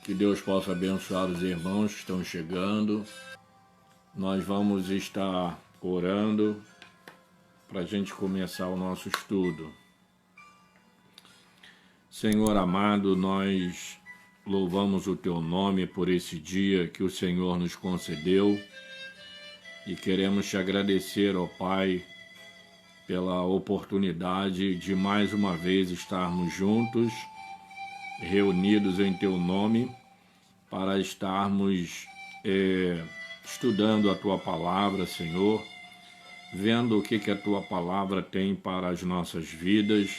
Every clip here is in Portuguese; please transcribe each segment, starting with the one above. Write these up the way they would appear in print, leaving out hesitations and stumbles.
Que Deus possa abençoar os irmãos que estão chegando. Nós vamos estar orando para a gente começar o nosso estudo. Senhor amado, nós louvamos o Teu nome por esse dia que o Senhor nos concedeu e queremos Te agradecer, ó Pai, pela oportunidade de mais uma vez estarmos juntos, reunidos em Teu nome, para estarmos estudando a Tua Palavra, Senhor, vendo o que a Tua Palavra tem para as nossas vidas,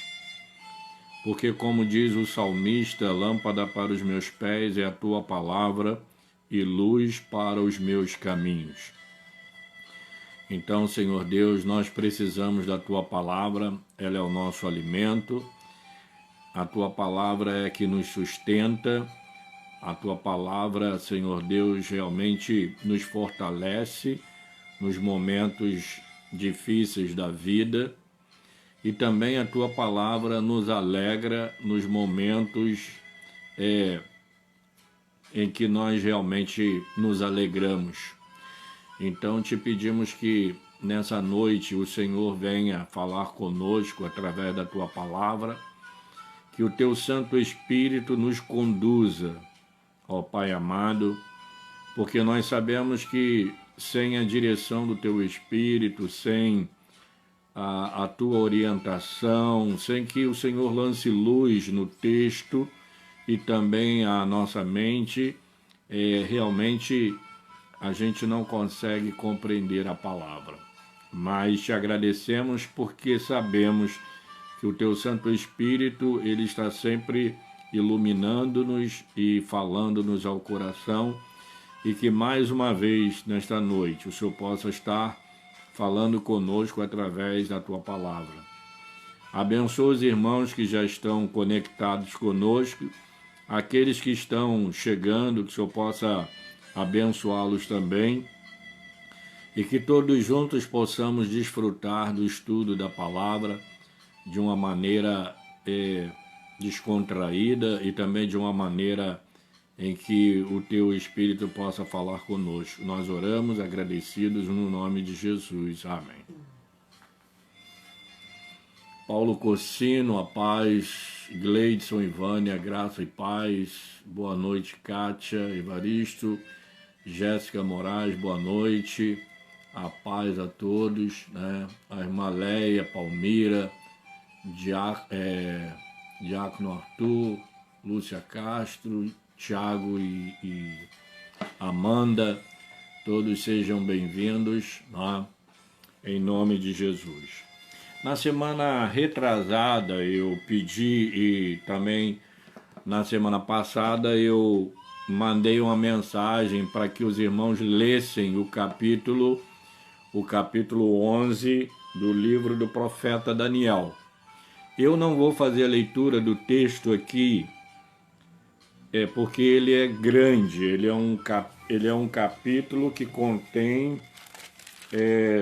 porque como diz o salmista, lâmpada para os meus pés é a Tua Palavra e luz para os meus caminhos. Então, Senhor Deus, nós precisamos da Tua Palavra, ela é o nosso alimento, a Tua Palavra é que nos sustenta, a Tua Palavra, Senhor Deus, realmente nos fortalece nos momentos difíceis da vida e também a Tua Palavra nos alegra nos momentos em que nós realmente nos alegramos. Então te pedimos que nessa noite o Senhor venha falar conosco através da Tua Palavra, que o Teu Santo Espírito nos conduza, ó Pai amado, porque nós sabemos que sem a direção do Teu Espírito, sem a Tua orientação, sem que o Senhor lance luz no texto e também a nossa mente, realmente a gente não consegue compreender a palavra. Mas te agradecemos porque sabemos que o Teu Santo Espírito, ele está sempre iluminando-nos e falando-nos ao coração, e que mais uma vez, nesta noite, o Senhor possa estar falando conosco através da Tua Palavra. Abençoa os irmãos que já estão conectados conosco, aqueles que estão chegando, que o Senhor possa abençoá-los também, e que todos juntos possamos desfrutar do estudo da Palavra de uma maneira descontraída e também de uma maneira em que o Teu Espírito possa falar conosco. Nós oramos agradecidos no nome de Jesus. Amém. Paulo Cocino, a paz. Gleidson, Ivânia, graça e paz. Boa noite, Kátia, Evaristo, Jéssica Moraes, boa noite. A paz a todos, né? A irmã Leia, Palmira, Diácono Arthur, Lúcia Castro, Tiago e Amanda, todos sejam bem-vindos, né? Em nome de Jesus. Na semana retrasada eu pedi e também na semana passada eu mandei uma mensagem para que os irmãos lessem o capítulo 11 do livro do profeta Daniel. Eu não vou fazer a leitura do texto aqui, porque ele é grande, ele é um capítulo que contém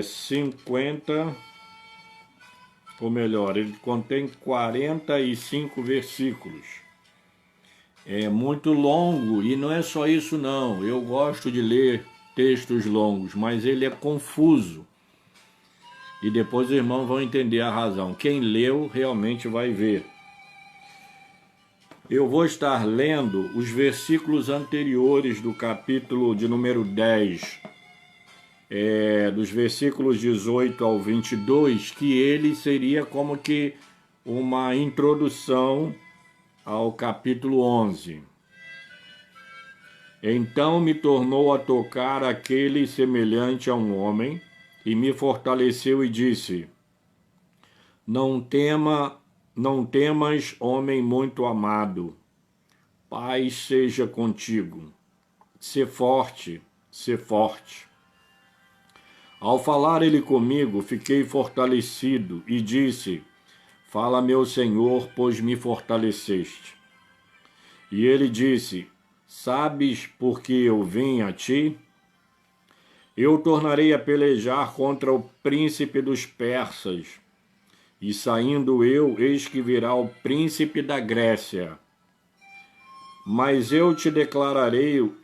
50, ou melhor, ele contém 45 versículos. É muito longo e não é só isso não, eu gosto de ler textos longos, mas ele é confuso. E depois os irmãos vão entender a razão. Quem leu realmente vai ver. Eu vou estar lendo os versículos anteriores do capítulo de número 10, dos versículos 18 ao 22, que ele seria como que uma introdução ao capítulo 11. Então me tornou a tocar aquele semelhante a um homem, e me fortaleceu e disse: Não temas, homem muito amado, paz seja contigo, sê forte, sê forte. Ao falar ele comigo, fiquei fortalecido e disse: Fala, meu Senhor, pois me fortaleceste. E ele disse: Sabes por que eu vim a ti? Eu tornarei a pelejar contra o príncipe dos persas, e saindo eu, eis que virá o príncipe da Grécia. mas eu te declararei o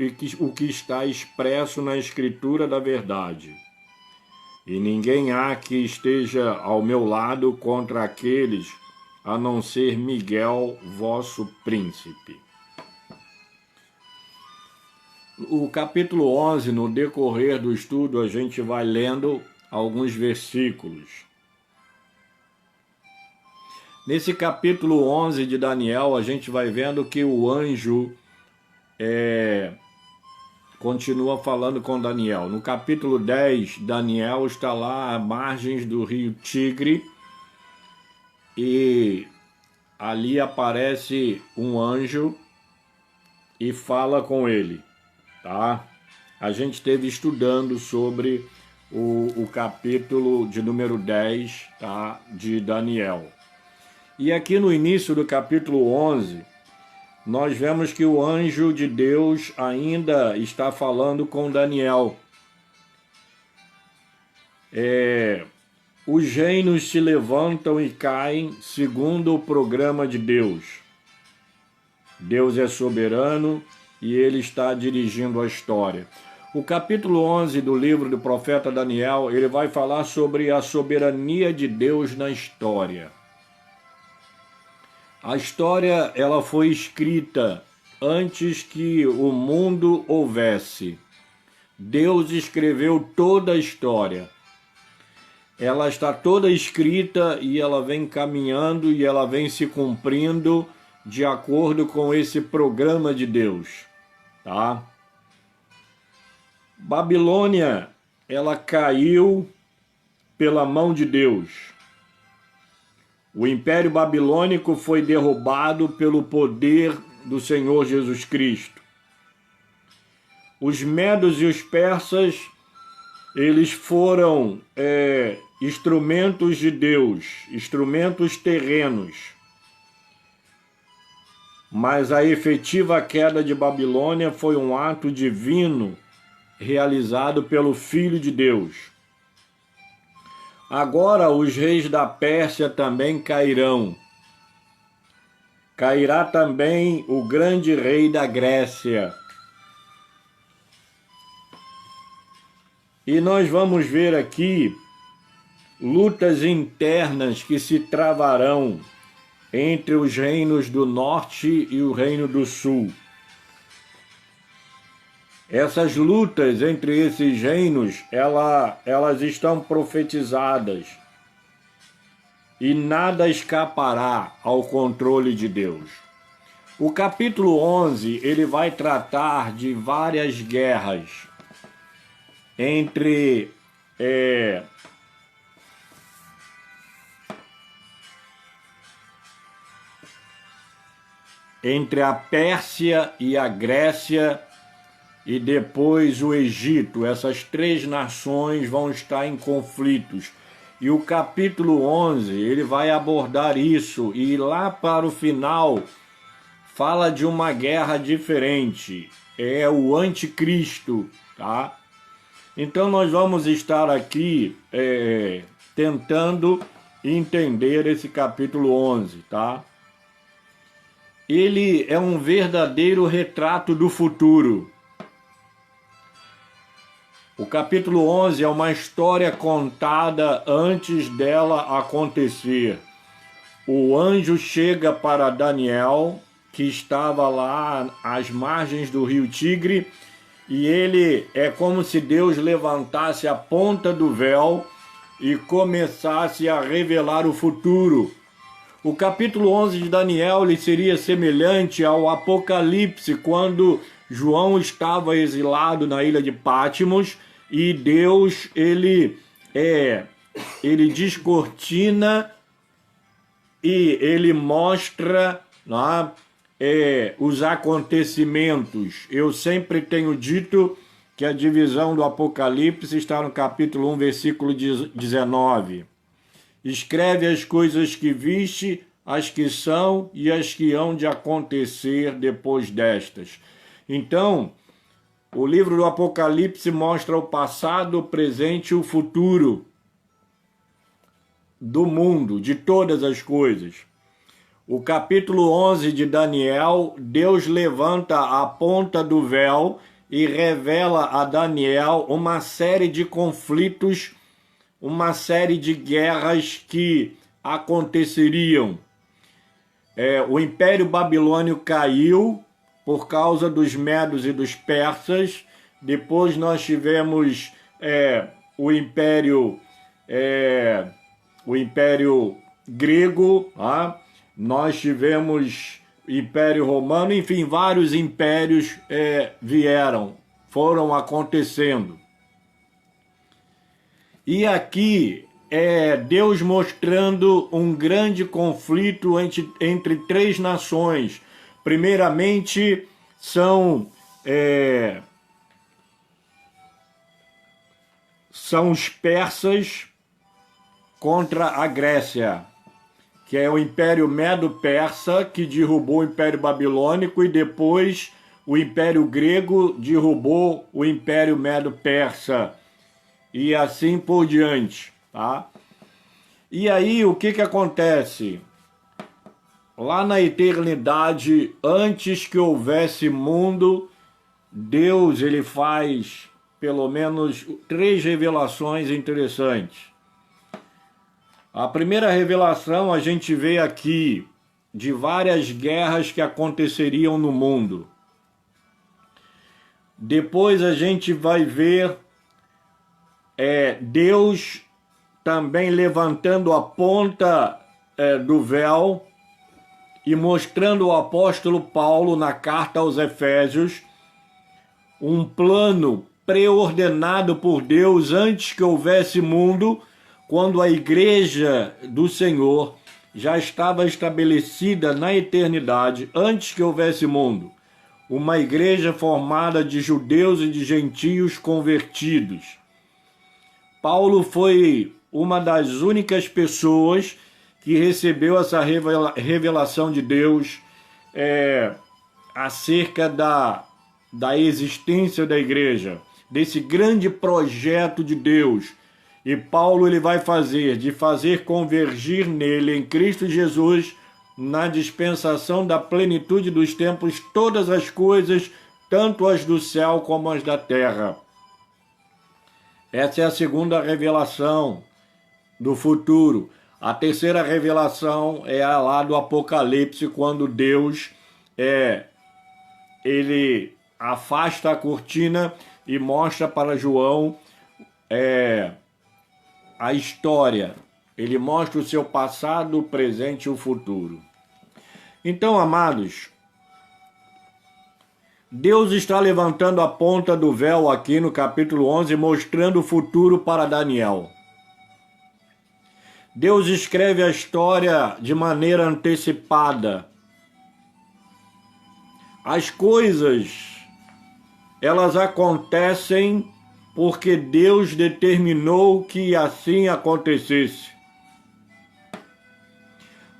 que está expresso na Escritura da verdade. E ninguém há que esteja ao meu lado contra aqueles, a não ser Miguel, vosso príncipe. O capítulo 11, no decorrer do estudo, a gente vai lendo alguns versículos. Nesse capítulo 11 de Daniel, a gente vai vendo que o anjo continua falando com Daniel. No capítulo 10, Daniel está lá às margens do rio Tigre e ali aparece um anjo e fala com ele, tá? A gente esteve estudando sobre o capítulo de número 10, tá? De Daniel. E aqui no início do capítulo 11, nós vemos que o anjo de Deus ainda está falando com Daniel. Os reinos se levantam e caem segundo o programa de Deus. Deus é soberano e ele está dirigindo a história. O capítulo 11 do livro do profeta Daniel, ele vai falar sobre a soberania de Deus na história. A história, ela foi escrita antes que o mundo houvesse. Deus escreveu toda a história. Ela está toda escrita e ela vem caminhando e ela vem se cumprindo de acordo com esse programa de Deus, tá? Babilônia, ela caiu pela mão de Deus. O Império Babilônico foi derrubado pelo poder do Senhor Jesus Cristo. Os medos e os persas, eles foram instrumentos de Deus, instrumentos terrenos. Mas a efetiva queda de Babilônia foi um ato divino realizado pelo Filho de Deus. Agora os reis da Pérsia também cairão. Cairá também o grande rei da Grécia. E nós vamos ver aqui lutas internas que se travarão entre os reinos do norte e o reino do sul. Essas lutas entre esses reinos, elas estão profetizadas e nada escapará ao controle de Deus. O capítulo 11, ele vai tratar de várias guerras entre a Pérsia e a Grécia e depois o Egito. Essas três nações vão estar em conflitos. E o capítulo 11, ele vai abordar isso. E lá para o final, fala de uma guerra diferente. É o anticristo, tá? Então nós vamos estar aqui tentando entender esse capítulo 11, tá? Ele é um verdadeiro retrato do futuro. O capítulo 11 é uma história contada antes dela acontecer. O anjo chega para Daniel, que estava lá às margens do rio Tigre, e ele é como se Deus levantasse a ponta do véu e começasse a revelar o futuro. O capítulo 11 de Daniel ele seria semelhante ao Apocalipse, quando João estava exilado na ilha de Patmos e Deus ele descortina e ele mostra os acontecimentos. Eu sempre tenho dito que a divisão do Apocalipse está no capítulo 1, versículo 19. Escreve as coisas que viste, as que são e as que hão de acontecer depois destas. Então, o livro do Apocalipse mostra o passado, o presente e o futuro do mundo, de todas as coisas. o capítulo 11 de Daniel, Deus levanta a ponta do véu e revela a Daniel uma série de conflitos, uma série de guerras que aconteceriam. O Império Babilônio caiu por causa dos medos e dos persas. Depois nós tivemos o Império Grego, nós tivemos Império Romano, enfim, vários impérios foram acontecendo. E aqui Deus mostrando um grande conflito entre três nações. Primeiramente, são os persas contra a Grécia, que é o Império Medo-Persa, que derrubou o Império Babilônico, e depois o Império Grego derrubou o Império Medo-Persa, e assim por diante, tá? E aí, o que acontece? Lá na eternidade, antes que houvesse mundo, Deus ele faz pelo menos 3 revelações interessantes. A primeira revelação a gente vê aqui de várias guerras que aconteceriam no mundo. Depois a gente vai ver Deus também levantando a ponta do véu e mostrando ao apóstolo Paulo na carta aos Efésios um plano preordenado por Deus antes que houvesse mundo, quando a igreja do Senhor já estava estabelecida na eternidade, antes que houvesse mundo. Uma igreja formada de judeus e de gentios convertidos. Paulo foi uma das únicas pessoas que recebeu essa revelação de Deus acerca da existência da igreja, desse grande projeto de Deus. E Paulo ele vai fazer convergir nele, em Cristo Jesus, na dispensação da plenitude dos tempos, todas as coisas, tanto as do céu como as da terra. Essa é a segunda revelação do futuro. A terceira revelação é a lá do Apocalipse, quando Deus ele afasta a cortina e mostra para João a história. Ele mostra o seu passado, o presente e o futuro. Então, amados, Deus está levantando a ponta do véu aqui no capítulo 11, mostrando o futuro para Daniel. Deus escreve a história de maneira antecipada. As coisas, elas acontecem porque Deus determinou que assim acontecesse.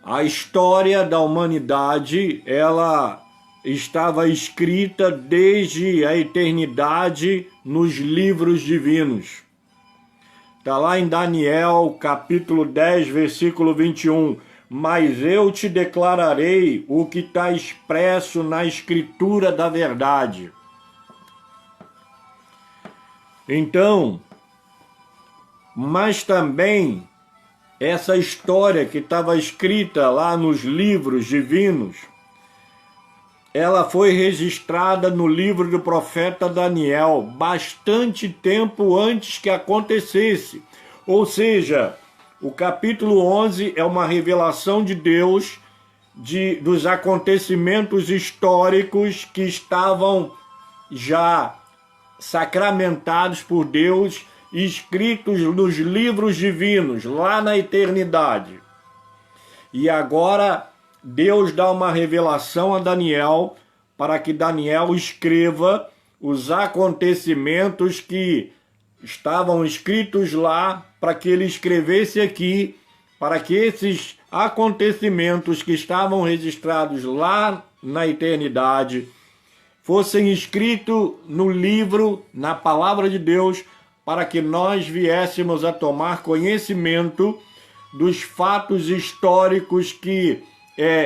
A história da humanidade, ela estava escrita desde a eternidade nos livros divinos. Está lá em Daniel, capítulo 10, versículo 21. Mas eu te declararei o que está expresso na escritura da verdade. Então, mas também essa história que estava escrita lá nos livros divinos, ela foi registrada no livro do profeta Daniel, bastante tempo antes que acontecesse. Ou seja, o capítulo 11 é uma revelação de Deus dos acontecimentos históricos que estavam já sacramentados por Deus, escritos nos livros divinos, lá na eternidade. E agora Deus dá uma revelação a Daniel, para que Daniel escreva os acontecimentos que estavam escritos lá, para que ele escrevesse aqui, para que esses acontecimentos que estavam registrados lá na eternidade fossem escritos no livro, na palavra de Deus, para que nós viéssemos a tomar conhecimento dos fatos históricos que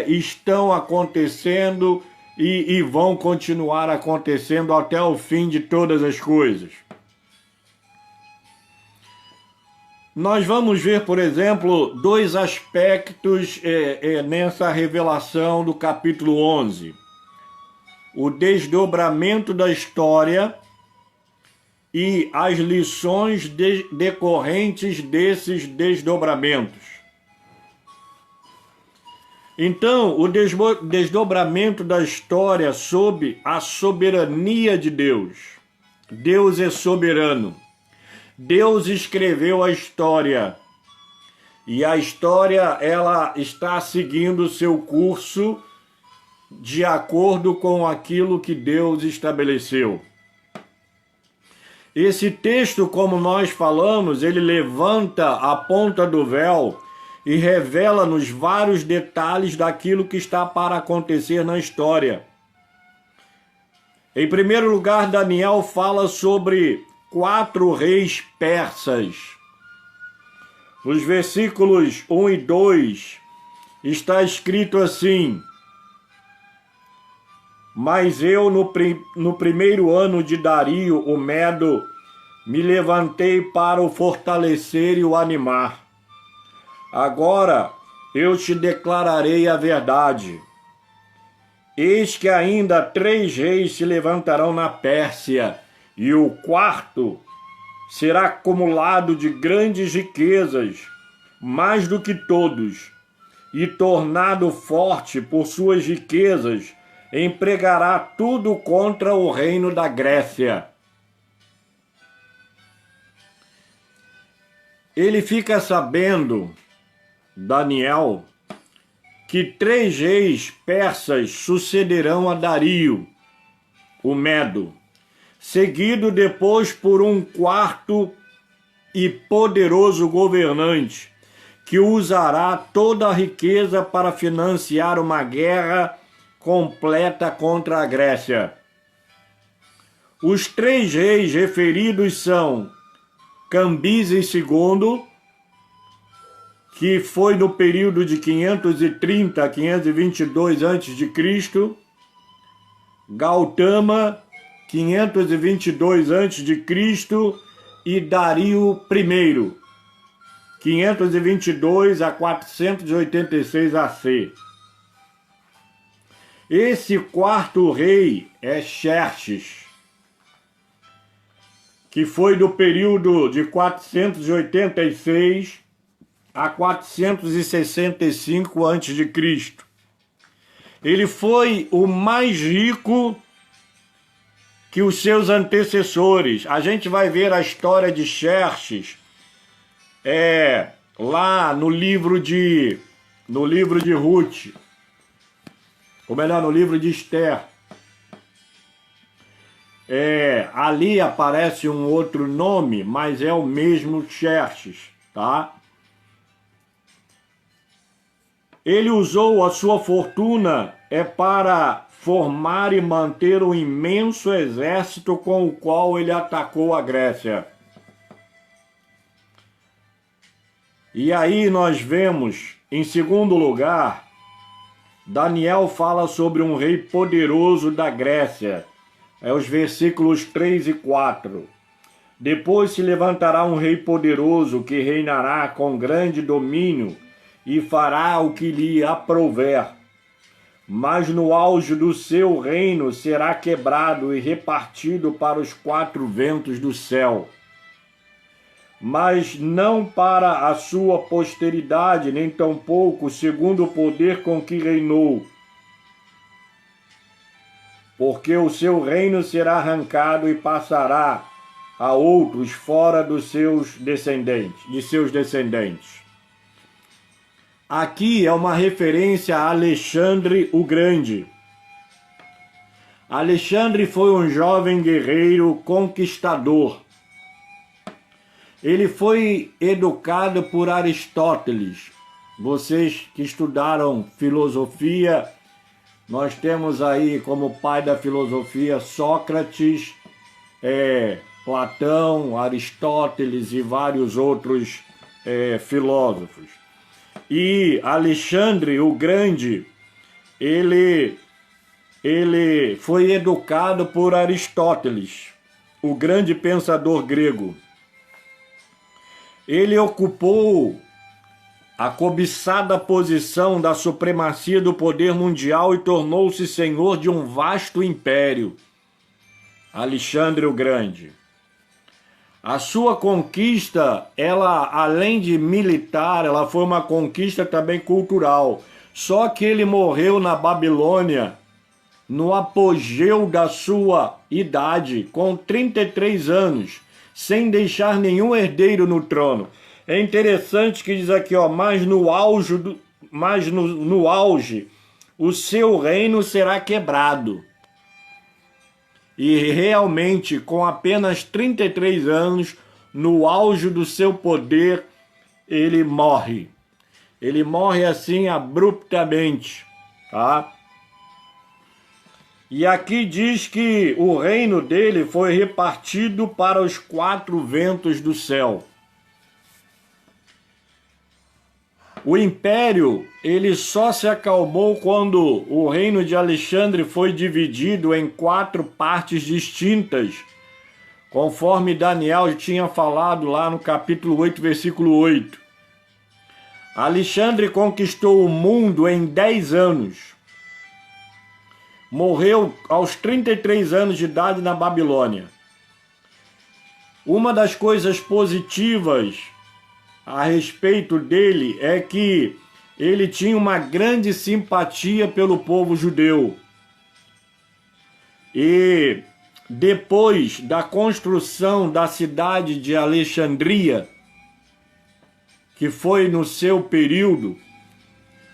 estão acontecendo e vão continuar acontecendo até o fim de todas as coisas. Nós vamos ver, por exemplo, dois aspectos nessa revelação do capítulo 11. O desdobramento da história e as lições decorrentes desses desdobramentos. Então, o desdobramento da história sob a soberania de Deus. Deus é soberano. Deus escreveu a história. E a história, ela está seguindo o seu curso de acordo com aquilo que Deus estabeleceu. Esse texto, como nós falamos, ele levanta a ponta do véu e revela-nos vários detalhes daquilo que está para acontecer na história. Em primeiro lugar, Daniel fala sobre 4 reis persas. Nos versículos 1 e 2 está escrito assim: Mas eu, no primeiro ano de Dario, o Medo, me levantei para o fortalecer e o animar. Agora eu te declararei a verdade. Eis que ainda 3 reis se levantarão na Pérsia, e o 4º será acumulado de grandes riquezas, mais do que todos, e tornado forte por suas riquezas, empregará tudo contra o reino da Grécia. Ele fica sabendo, Daniel, que 3 reis persas sucederão a Dario, o Medo, seguido depois por um 4º e poderoso governante, que usará toda a riqueza para financiar uma guerra completa contra a Grécia. Os 3 reis referidos são Cambises II, que foi no período de 530 a 522 a.C., Gautama, 522 a.C., e Dario I, 522 a 486 AC. Esse 4º rei é Xerxes, que foi do período de 486 a 465 a.C. Ele foi o mais rico que os seus antecessores. A gente vai ver a história de Xerxes lá no livro de Ruth, ou melhor, no livro de Esther. Ali aparece um outro nome, mas é o mesmo Xerxes, tá? Ele usou a sua fortuna para formar e manter um imenso exército com o qual ele atacou a Grécia. E aí nós vemos, em segundo lugar, Daniel fala sobre um rei poderoso da Grécia. Os versículos 3 e 4. Depois se levantará um rei poderoso que reinará com grande domínio e fará o que lhe aprouver. Mas no auge do seu reino será quebrado e repartido para os 4 ventos do céu. Mas não para a sua posteridade, nem tampouco segundo o poder com que reinou. Porque o seu reino será arrancado e passará a outros fora dos seus descendentes, Aqui é uma referência a Alexandre o Grande. Alexandre foi um jovem guerreiro conquistador. Ele foi educado por Aristóteles. Vocês que estudaram filosofia, nós temos aí como pai da filosofia Sócrates, Platão, Aristóteles e vários outros filósofos. E Alexandre o Grande, ele foi educado por Aristóteles, o grande pensador grego. Ele ocupou a cobiçada posição da supremacia do poder mundial e tornou-se senhor de um vasto império, Alexandre o Grande. A sua conquista, ela, além de militar, ela foi uma conquista também cultural. Só que ele morreu na Babilônia, no apogeu da sua idade, com 33 anos, sem deixar nenhum herdeiro no trono. É interessante que diz aqui, ó, mas no auge, o seu reino será quebrado. E realmente, com apenas 33 anos, no auge do seu poder, ele morre. Ele morre assim abruptamente, tá? E aqui diz que o reino dele foi repartido para os 4 ventos do céu. O império, ele só se acalmou quando o reino de Alexandre foi dividido em 4 partes distintas, conforme Daniel tinha falado lá no capítulo 8, versículo 8. Alexandre conquistou o mundo em 10 anos. Morreu aos 33 anos de idade na Babilônia. Uma das coisas positivas a respeito dele é que ele tinha uma grande simpatia pelo povo judeu. E depois da construção da cidade de Alexandria, que foi no seu período,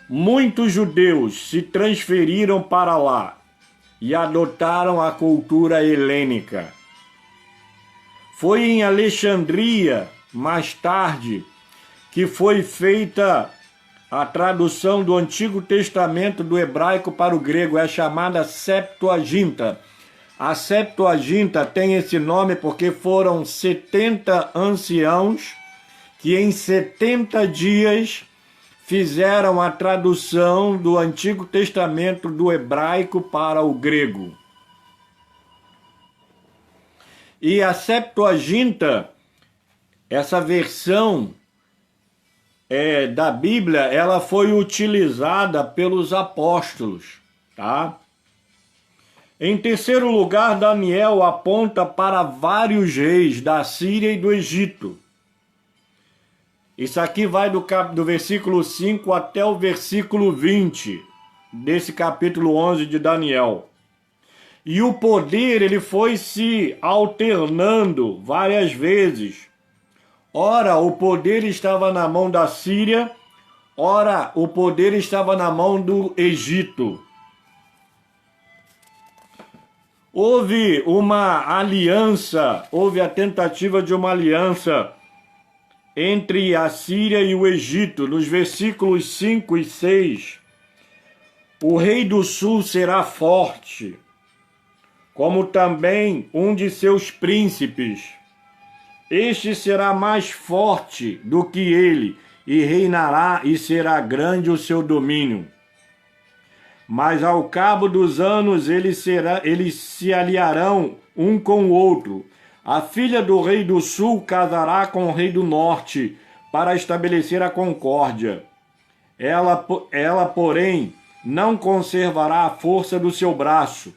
muitos judeus se transferiram para lá e adotaram a cultura helênica. Foi em Alexandria, mais tarde, que foi feita a tradução do Antigo Testamento do hebraico para o grego, é chamada Septuaginta. A Septuaginta tem esse nome porque foram 70 anciãos que em 70 dias fizeram a tradução do Antigo Testamento do hebraico para o grego. E a Septuaginta, essa versão da Bíblia, ela foi utilizada pelos apóstolos, tá? Em terceiro lugar, Daniel aponta para vários reis da Síria e do Egito. Isso aqui vai do versículo 5 até o versículo 20 desse capítulo 11 de Daniel. E o poder, ele foi se alternando várias vezes. Ora, o poder estava na mão da Síria, ora, o poder estava na mão do Egito. Houve uma aliança, houve a tentativa de uma aliança entre a Síria e o Egito, nos versículos 5 e 6. O rei do sul será forte, como também um de seus príncipes. Este será mais forte do que ele, e reinará, e será grande o seu domínio. Mas ao cabo dos anos eles se aliarão um com o outro. A filha do rei do sul casará com o rei do norte, para estabelecer a concórdia. Ela, porém, não conservará a força do seu braço,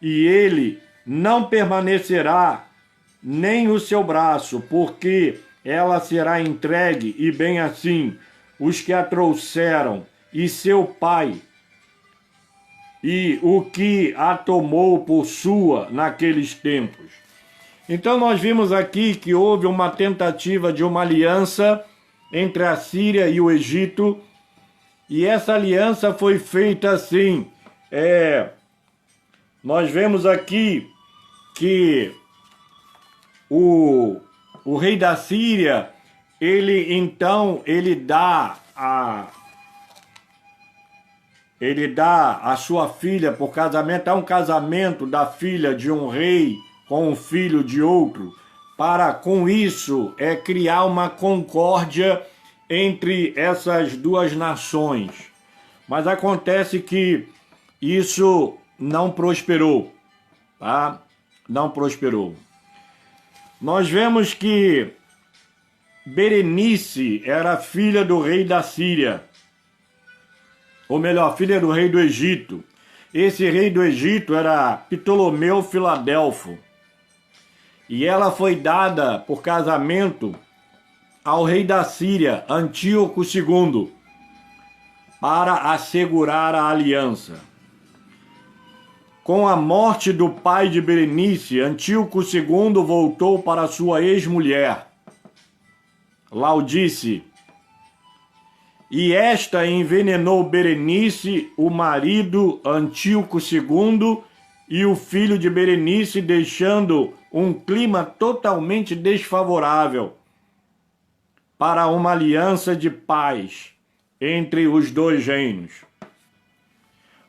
e ele não permanecerá nem o seu braço, porque ela será entregue, e bem assim, os que a trouxeram, e seu pai, e o que a tomou por sua naqueles tempos. Então nós vimos aqui que houve uma tentativa de uma aliança entre a Síria e o Egito, e essa aliança foi feita assim. Nós vemos aqui que o rei da Síria, ele dá a sua filha por casamento. Há um casamento da filha de um rei com o filho de outro, para com isso criar uma concórdia entre essas duas nações. Mas acontece que isso não prosperou, tá? Não prosperou. Nós vemos que Berenice era filha do rei da Síria, ou melhor, filha do rei do Egito. Esse rei do Egito era Ptolomeu Filadelfo, e ela foi dada por casamento ao rei da Síria, Antíoco II, para assegurar a aliança. Com a morte do pai de Berenice, Antíoco II voltou para sua ex-mulher, Laodice, e esta envenenou Berenice, o marido Antíoco II, e o filho de Berenice, deixando um clima totalmente desfavorável para uma aliança de paz entre os dois reinos.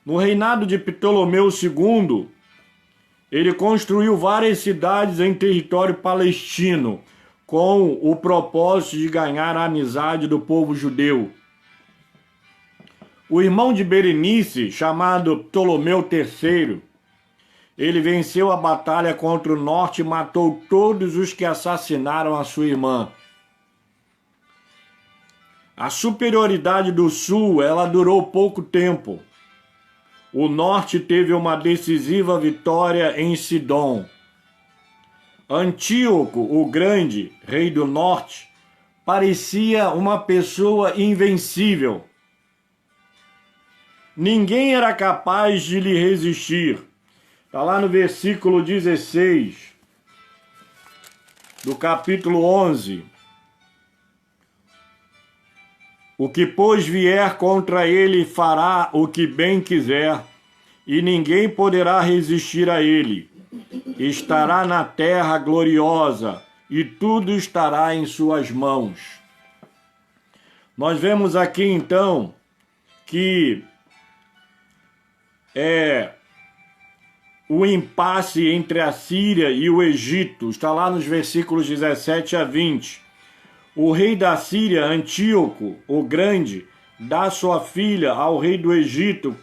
No reinado de Ptolomeu II, ele construiu várias cidades em território palestino, com o propósito de ganhar a amizade do povo judeu. O irmão de Berenice, chamado Ptolomeu III, ele venceu a batalha contra o norte e matou todos os que assassinaram a sua irmã. A superioridade do sul, ela durou pouco tempo. O norte teve uma decisiva vitória em Sidom. Antíoco, o Grande, rei do norte, parecia uma pessoa invencível. Ninguém era capaz de lhe resistir. Está lá no versículo 16 do capítulo 11. O que, pois, vier contra ele fará o que bem quiser, e ninguém poderá resistir a ele. Estará na terra gloriosa, e tudo estará em suas mãos. Nós vemos aqui, então, que o impasse entre a Síria e o Egito está lá nos versículos 17 a 20. O rei da Síria, Antíoco, o Grande, dá sua filha ao rei do Egito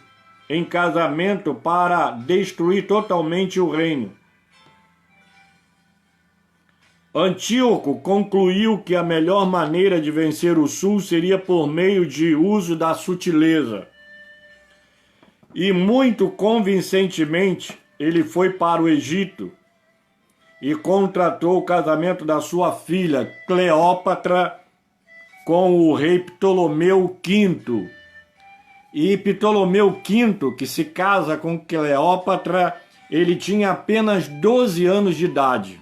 em casamento para destruir totalmente o reino. Antíoco concluiu que a melhor maneira de vencer o sul seria por meio de uso da sutileza. E muito convincentemente ele foi para o Egito e contratou o casamento da sua filha Cleópatra com o rei Ptolomeu V. E Ptolomeu V, que se casa com Cleópatra, ele tinha apenas 12 anos de idade.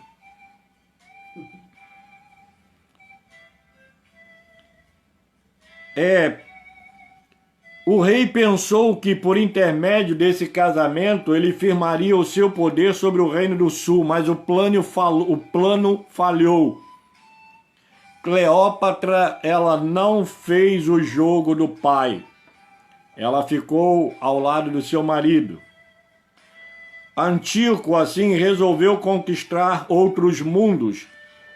O rei pensou que, por intermédio desse casamento, ele firmaria o seu poder sobre o reino do sul, mas o plano falhou. Cleópatra, ela não fez o jogo do pai. Ela ficou ao lado do seu marido. Antíoco, assim, resolveu conquistar outros mundos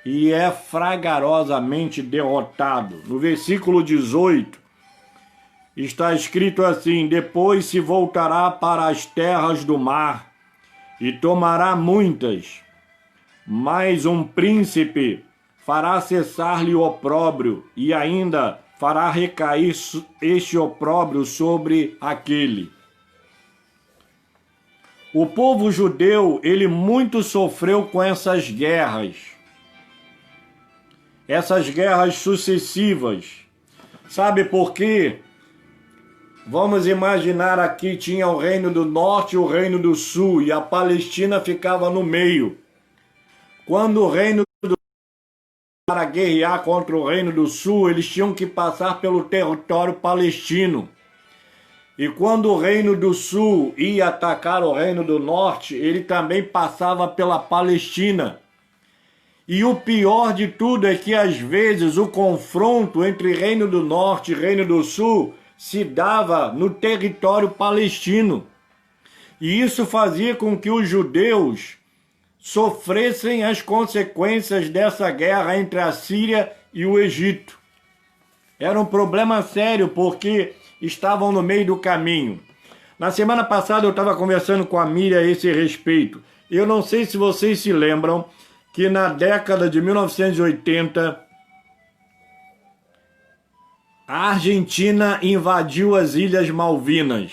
e é fragarosamente derrotado. No versículo 18, está escrito assim: depois se voltará para as terras do mar e tomará muitas, mas um príncipe fará cessar-lhe o opróbrio e ainda fará recair este opróbrio sobre aquele. O povo judeu, ele muito sofreu com essas guerras sucessivas. Sabe por quê? Vamos imaginar aqui, tinha o reino do norte e o reino do sul, e a Palestina ficava no meio. Quando o reino do norte para guerrear contra o reino do sul, eles tinham que passar pelo território palestino. E quando o reino do sul ia atacar o reino do norte, ele também passava pela Palestina. E o pior de tudo é que, às vezes, o confronto entre reino do norte e reino do sul se dava no território palestino. E isso fazia com que os judeus sofressem as consequências dessa guerra entre a Síria e o Egito. Era um problema sério, porque estavam no meio do caminho. Na semana passada eu estava conversando com a Miriam a esse respeito. Eu não sei se vocês se lembram que na década de 1980 a Argentina invadiu as Ilhas Malvinas.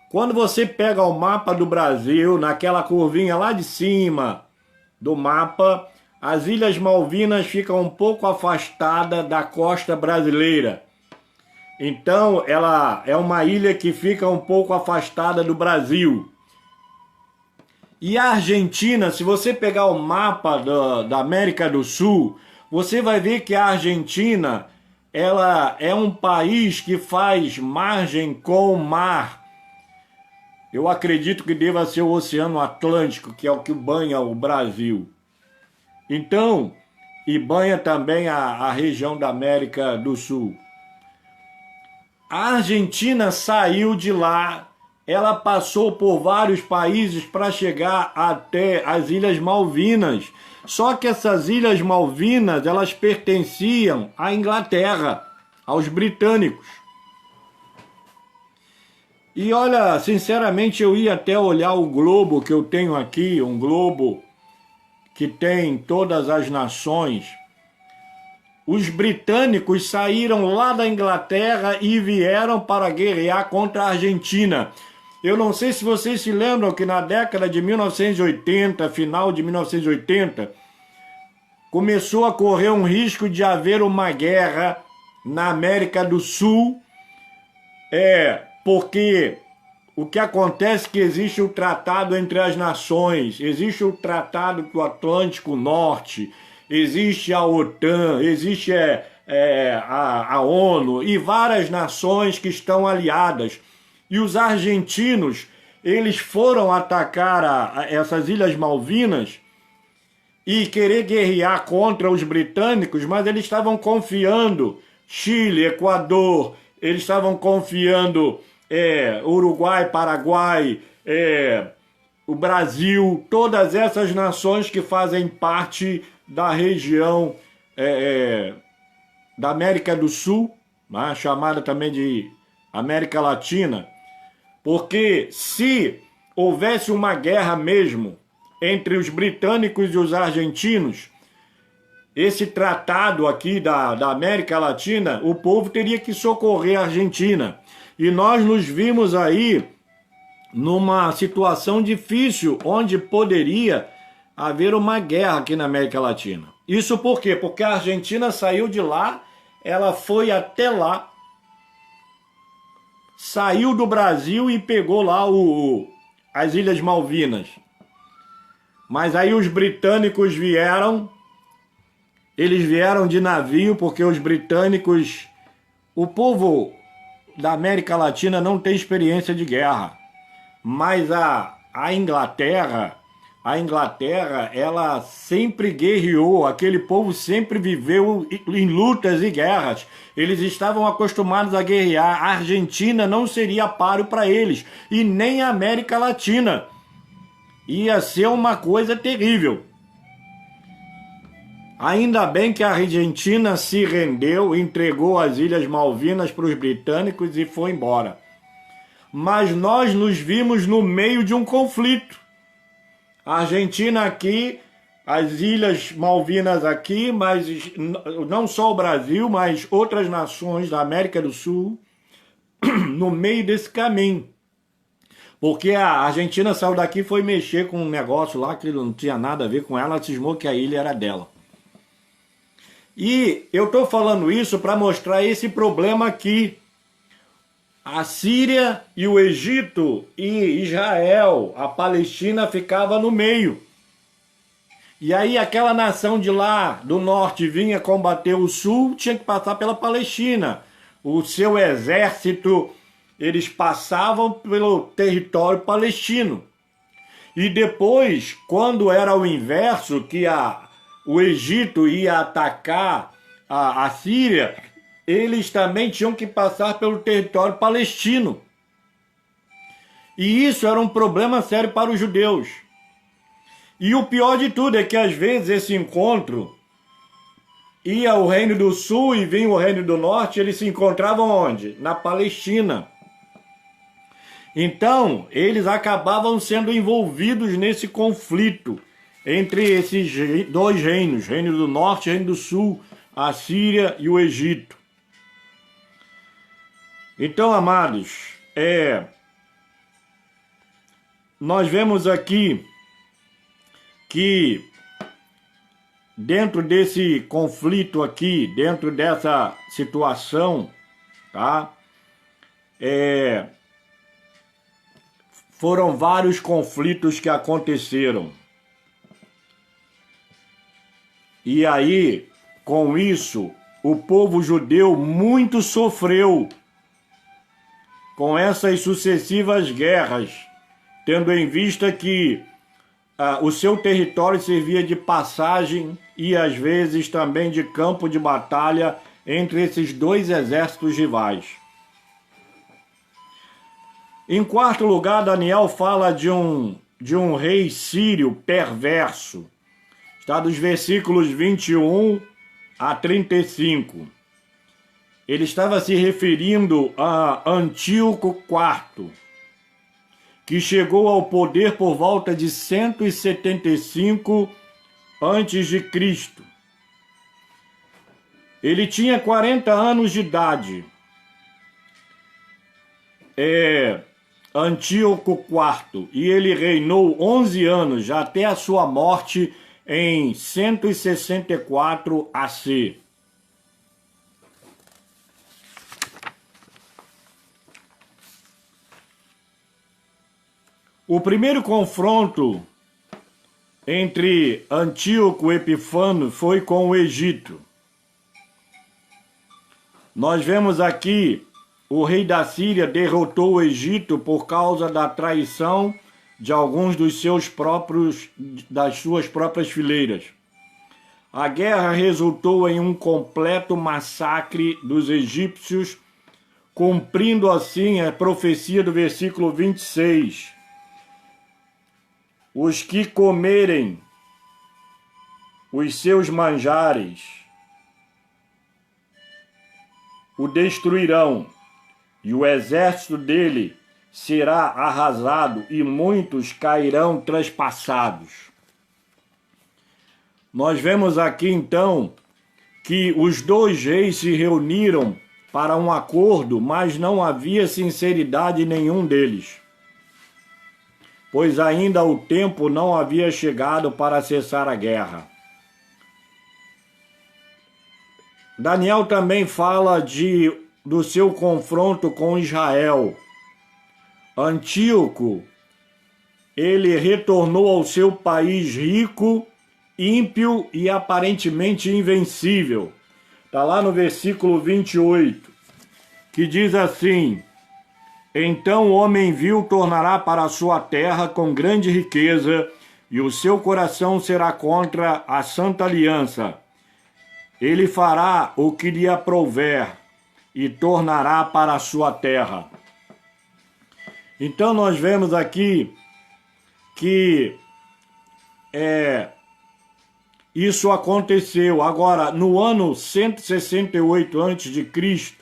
Quando você pega o mapa do Brasil, naquela curvinha lá de cima do mapa, as Ilhas Malvinas ficam um pouco afastadas da costa brasileira. Então, ela é uma ilha que fica um pouco afastada do Brasil. E a Argentina, se você pegar o mapa da América do Sul, você vai ver que a Argentina, ela é um país que faz margem com o mar. Eu acredito que deva ser o Oceano Atlântico, que é o que banha o Brasil. Então, e banha também a região da América do Sul. A Argentina saiu de lá, ela passou por vários países para chegar até as Ilhas Malvinas. Só que essas Ilhas Malvinas, elas pertenciam à Inglaterra, aos britânicos. E olha, sinceramente eu ia até olhar o globo que eu tenho aqui, um globo que tem todas as nações. Os britânicos saíram lá da Inglaterra e vieram para guerrear contra a Argentina. Eu não sei se vocês se lembram que na década de 1980, final de 1980, começou a correr um risco de haver uma guerra na América do Sul. Porque o que acontece é que existe o tratado entre as nações, existe o tratado do Atlântico Norte, existe a OTAN, existe a ONU e várias nações que estão aliadas. E os argentinos, eles foram atacar essas Ilhas Malvinas e querer guerrear contra os britânicos, mas eles estavam confiando Chile, Equador, eles estavam confiando Uruguai, Paraguai, o Brasil, todas essas nações que fazem parte da região da América do Sul, né, chamada também de América Latina, porque se houvesse uma guerra mesmo entre os britânicos e os argentinos, esse tratado aqui da América Latina, o povo teria que socorrer a Argentina. E nós nos vimos aí numa situação difícil, onde poderia haver uma guerra aqui na América Latina. Isso por quê? Porque a Argentina saiu de lá, ela foi até lá, saiu do Brasil e pegou lá as Ilhas Malvinas. Mas aí os britânicos vieram, eles vieram de navio, porque os britânicos, o povo da América Latina não tem experiência de guerra. Mas a Inglaterra, ela sempre guerreou, aquele povo sempre viveu em lutas e guerras. Eles estavam acostumados a guerrear. A Argentina não seria páreo para eles, e nem a América Latina. Ia ser uma coisa terrível. Ainda bem que a Argentina se rendeu, entregou as Ilhas Malvinas para os britânicos e foi embora. Mas nós nos vimos no meio de um conflito. A Argentina aqui, as Ilhas Malvinas aqui, mas não só o Brasil, mas outras nações da América do Sul, no meio desse caminho. Porque a Argentina saiu daqui e foi mexer com um negócio lá que não tinha nada a ver com ela, cismou que a ilha era dela. E eu estou falando isso para mostrar esse problema aqui. A Síria e o Egito e Israel, a Palestina ficava no meio. E aí aquela nação de lá, do norte, vinha combater o sul, tinha que passar pela Palestina. O seu exército, eles passavam pelo território palestino. E depois, quando era o inverso, que o Egito ia atacar a Síria, eles também tinham que passar pelo território palestino. E isso era um problema sério para os judeus. E o pior de tudo é que às vezes esse encontro ia o Reino do Sul e vinha o Reino do Norte, eles se encontravam onde? Na Palestina. Então, eles acabavam sendo envolvidos nesse conflito entre esses dois reinos, Reino do Norte e Reino do Sul, a Síria e o Egito. Então, amados, nós vemos aqui que dentro desse conflito aqui, dentro dessa situação, tá? Foram vários conflitos que aconteceram. E aí, com isso, o povo judeu muito sofreu com essas sucessivas guerras, tendo em vista que o seu território servia de passagem e às vezes também de campo de batalha entre esses dois exércitos rivais. Em quarto lugar, Daniel fala de um rei sírio perverso. Está dos versículos 21 a 35. Ele estava se referindo a Antíoco IV, que chegou ao poder por volta de 175 a.C. Ele tinha 40 anos de idade. Antíoco IV, e ele reinou 11 anos, até a sua morte em 164 AC. O primeiro confronto entre Antíoco Epifânio foi com o Egito. Nós vemos aqui o rei da Síria derrotou o Egito por causa da traição de alguns das suas próprias fileiras. A guerra resultou em um completo massacre dos egípcios, cumprindo assim a profecia do versículo 26. Os que comerem os seus manjares o destruirão, e o exército dele será arrasado, e muitos cairão transpassados. Nós vemos aqui então que os dois reis se reuniram para um acordo, mas não havia sinceridade em nenhum deles, pois ainda o tempo não havia chegado para cessar a guerra. Daniel também fala do seu confronto com Israel. Antíoco, ele retornou ao seu país rico, ímpio e aparentemente invencível. Está lá no versículo 28, que diz assim: então o homem vil tornará para a sua terra com grande riqueza, e o seu coração será contra a santa aliança. Ele fará o que lhe aprouver, e tornará para a sua terra. Então nós vemos aqui que isso aconteceu. Agora, no ano 168 a.C.,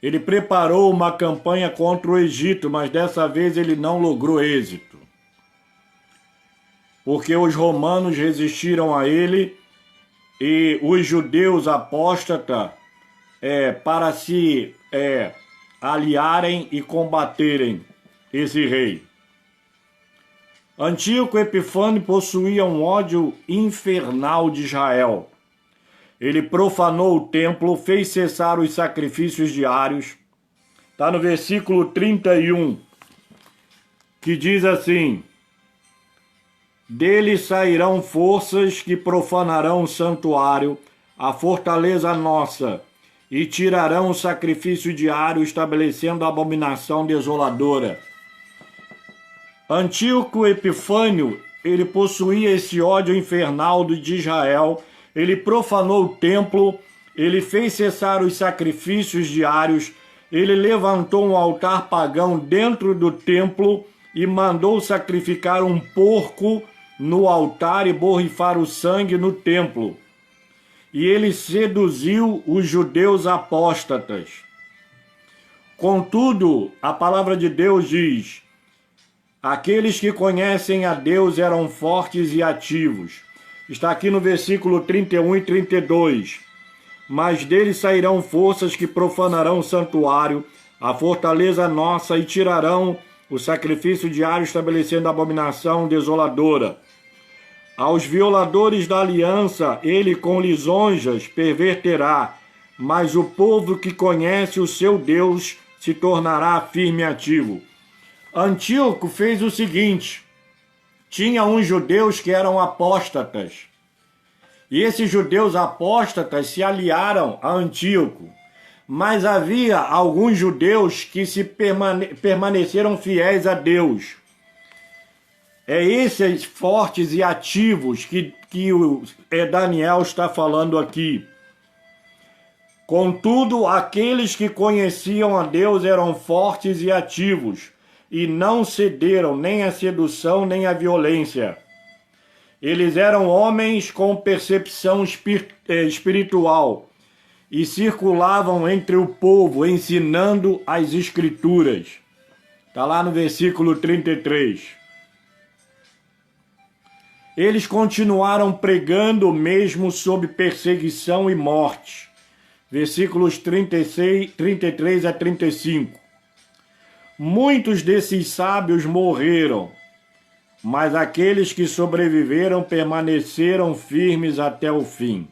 ele preparou uma campanha contra o Egito, mas dessa vez ele não logrou êxito, porque os romanos resistiram a ele e os judeus apóstatas para se aliarem e combaterem esse rei. Antíoco Epifânio possuía um ódio infernal de Israel. Ele profanou o templo, fez cessar os sacrifícios diários. Está no versículo 31, que diz assim: dele sairão forças que profanarão o santuário, a fortaleza nossa, e tirarão o sacrifício diário, estabelecendo a abominação desoladora. Antíoco Epifânio, ele possuía esse ódio infernal de Israel. Ele profanou o templo, ele fez cessar os sacrifícios diários, ele levantou um altar pagão dentro do templo e mandou sacrificar um porco no altar e borrifar o sangue no templo. E ele seduziu os judeus apóstatas. Contudo, a palavra de Deus diz: aqueles que conhecem a Deus eram fortes e ativos. Está aqui no versículo 31 e 32. Mas deles sairão forças que profanarão o santuário, a fortaleza nossa, e tirarão o sacrifício diário, estabelecendo abominação desoladora. Aos violadores da aliança, ele com lisonjas perverterá, mas o povo que conhece o seu Deus se tornará firme e ativo. Antíoco fez o seguinte: tinha uns judeus que eram apóstatas, e esses judeus apóstatas se aliaram a Antíoco, mas havia alguns judeus que permaneceram fiéis a Deus. É esses fortes e ativos que Daniel está falando aqui. Contudo, aqueles que conheciam a Deus eram fortes e ativos, e não cederam nem à sedução nem à violência. Eles eram homens com percepção espiritual e circulavam entre o povo, ensinando as Escrituras. Está lá no versículo 33. Eles continuaram pregando mesmo sob perseguição e morte. Versículos 33 a 35. Muitos desses sábios morreram, mas aqueles que sobreviveram permaneceram firmes até o fim.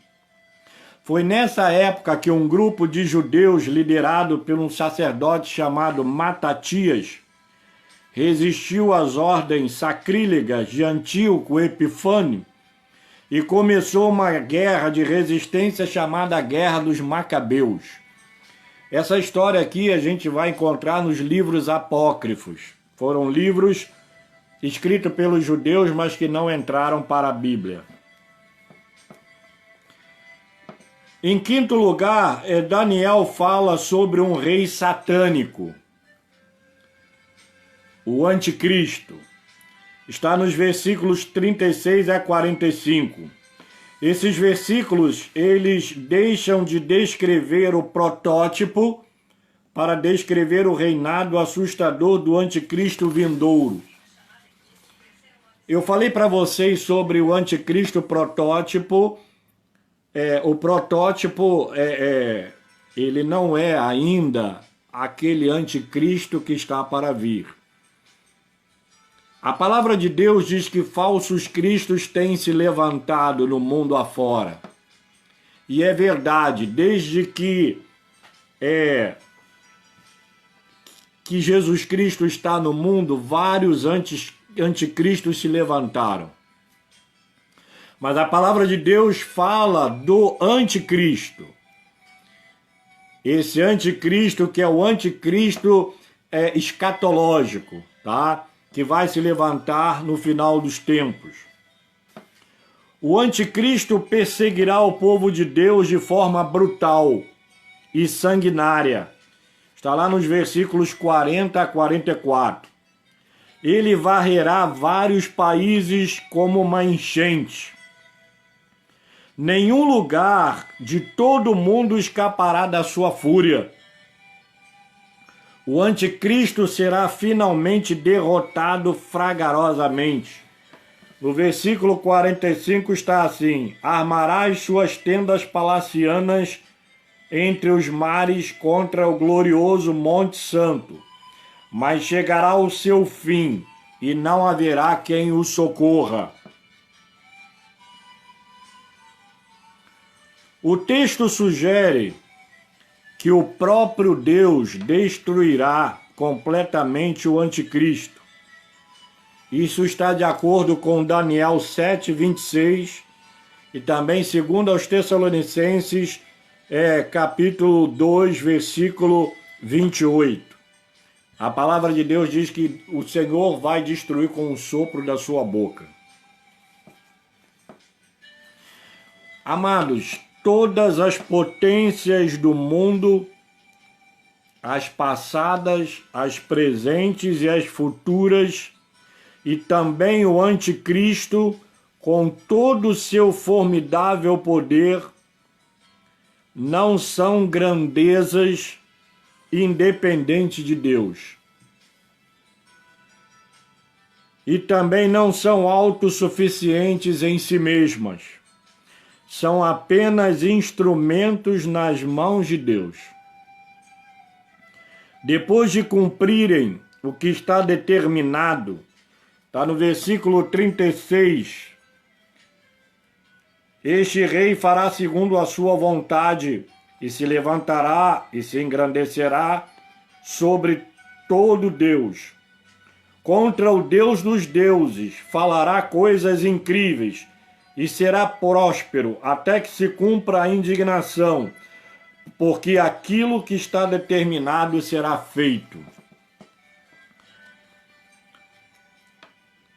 Foi nessa época que um grupo de judeus liderado por um sacerdote chamado Matatias resistiu às ordens sacrílegas de Antíoco Epifânio e começou uma guerra de resistência chamada Guerra dos Macabeus. Essa história aqui a gente vai encontrar nos livros apócrifos. Foram livros escritos pelos judeus, mas que não entraram para a Bíblia. Em quinto lugar, Daniel fala sobre um rei satânico, o anticristo. Está nos versículos 36 a 45. Esses versículos, eles deixam de descrever o protótipo para descrever o reinado assustador do anticristo vindouro. Eu falei para vocês sobre o anticristo protótipo. O protótipo, ele não é ainda aquele anticristo que está para vir. A palavra de Deus diz que falsos cristos têm se levantado no mundo afora. E é verdade, desde que Jesus Cristo está no mundo, vários anticristos se levantaram. Mas a palavra de Deus fala do anticristo. Esse anticristo que é o anticristo escatológico, tá? Que vai se levantar no final dos tempos. O anticristo perseguirá o povo de Deus de forma brutal e sanguinária. Está lá nos versículos 40 a 44. Ele varrerá vários países como uma enchente. Nenhum lugar de todo o mundo escapará da sua fúria. O anticristo será finalmente derrotado fragarosamente. No versículo 45 está assim: armarás suas tendas palacianas entre os mares contra o glorioso Monte Santo, mas chegará o seu fim e não haverá quem o socorra. O texto sugere que o próprio Deus destruirá completamente o anticristo. Isso está de acordo com Daniel 7:26 e também segundo aos Tessalonicenses, capítulo 2, versículo 28. A palavra de Deus diz que o Senhor vai destruir com o sopro da sua boca. Amados, todas as potências do mundo, as passadas, as presentes e as futuras, e também o anticristo, com todo o seu formidável poder, não são grandezas independente de Deus. E também não são autossuficientes em si mesmas. São apenas instrumentos nas mãos de Deus. Depois de cumprirem o que está determinado, está no versículo 36, este rei fará segundo a sua vontade e se levantará e se engrandecerá sobre todo Deus. Contra o Deus dos deuses falará coisas incríveis e será próspero até que se cumpra a indignação, porque aquilo que está determinado será feito.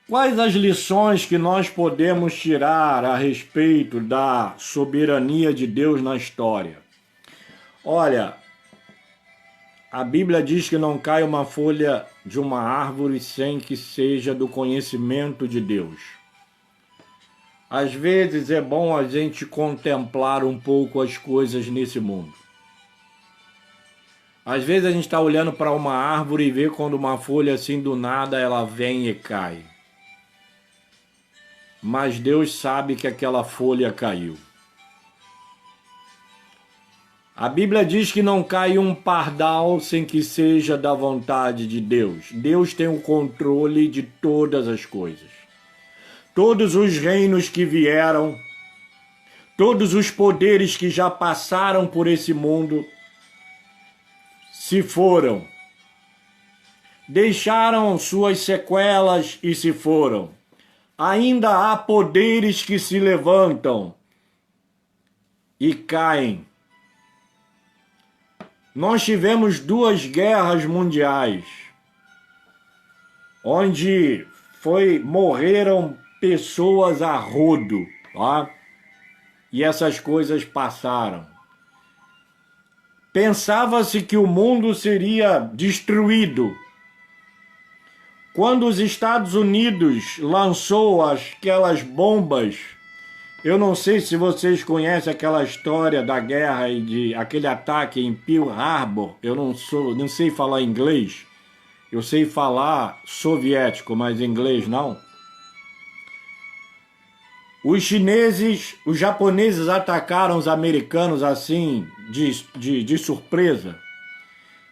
Quais as lições que nós podemos tirar a respeito da soberania de Deus na história? Olha, a Bíblia diz que não cai uma folha de uma árvore sem que seja do conhecimento de Deus. Às vezes é bom a gente contemplar um pouco as coisas nesse mundo. Às vezes a gente está olhando para uma árvore e vê quando uma folha assim do nada ela vem e cai. Mas Deus sabe que aquela folha caiu. A Bíblia diz que não cai um pardal sem que seja da vontade de Deus. Deus tem o controle de todas as coisas. Todos os reinos que vieram, todos os poderes que já passaram por esse mundo, se foram. Deixaram suas sequelas e se foram. Ainda há poderes que se levantam e caem. Nós tivemos 2 guerras mundiais, onde morreram pessoas a rodo, tá? E essas coisas passaram. Pensava-se que o mundo seria destruído. Quando os Estados Unidos lançou aquelas bombas, eu não sei se vocês conhecem aquela história da guerra e de aquele ataque em Pearl Harbor. Eu não sei falar inglês. Eu sei falar soviético, mas inglês não. Os japoneses atacaram os americanos assim, de surpresa,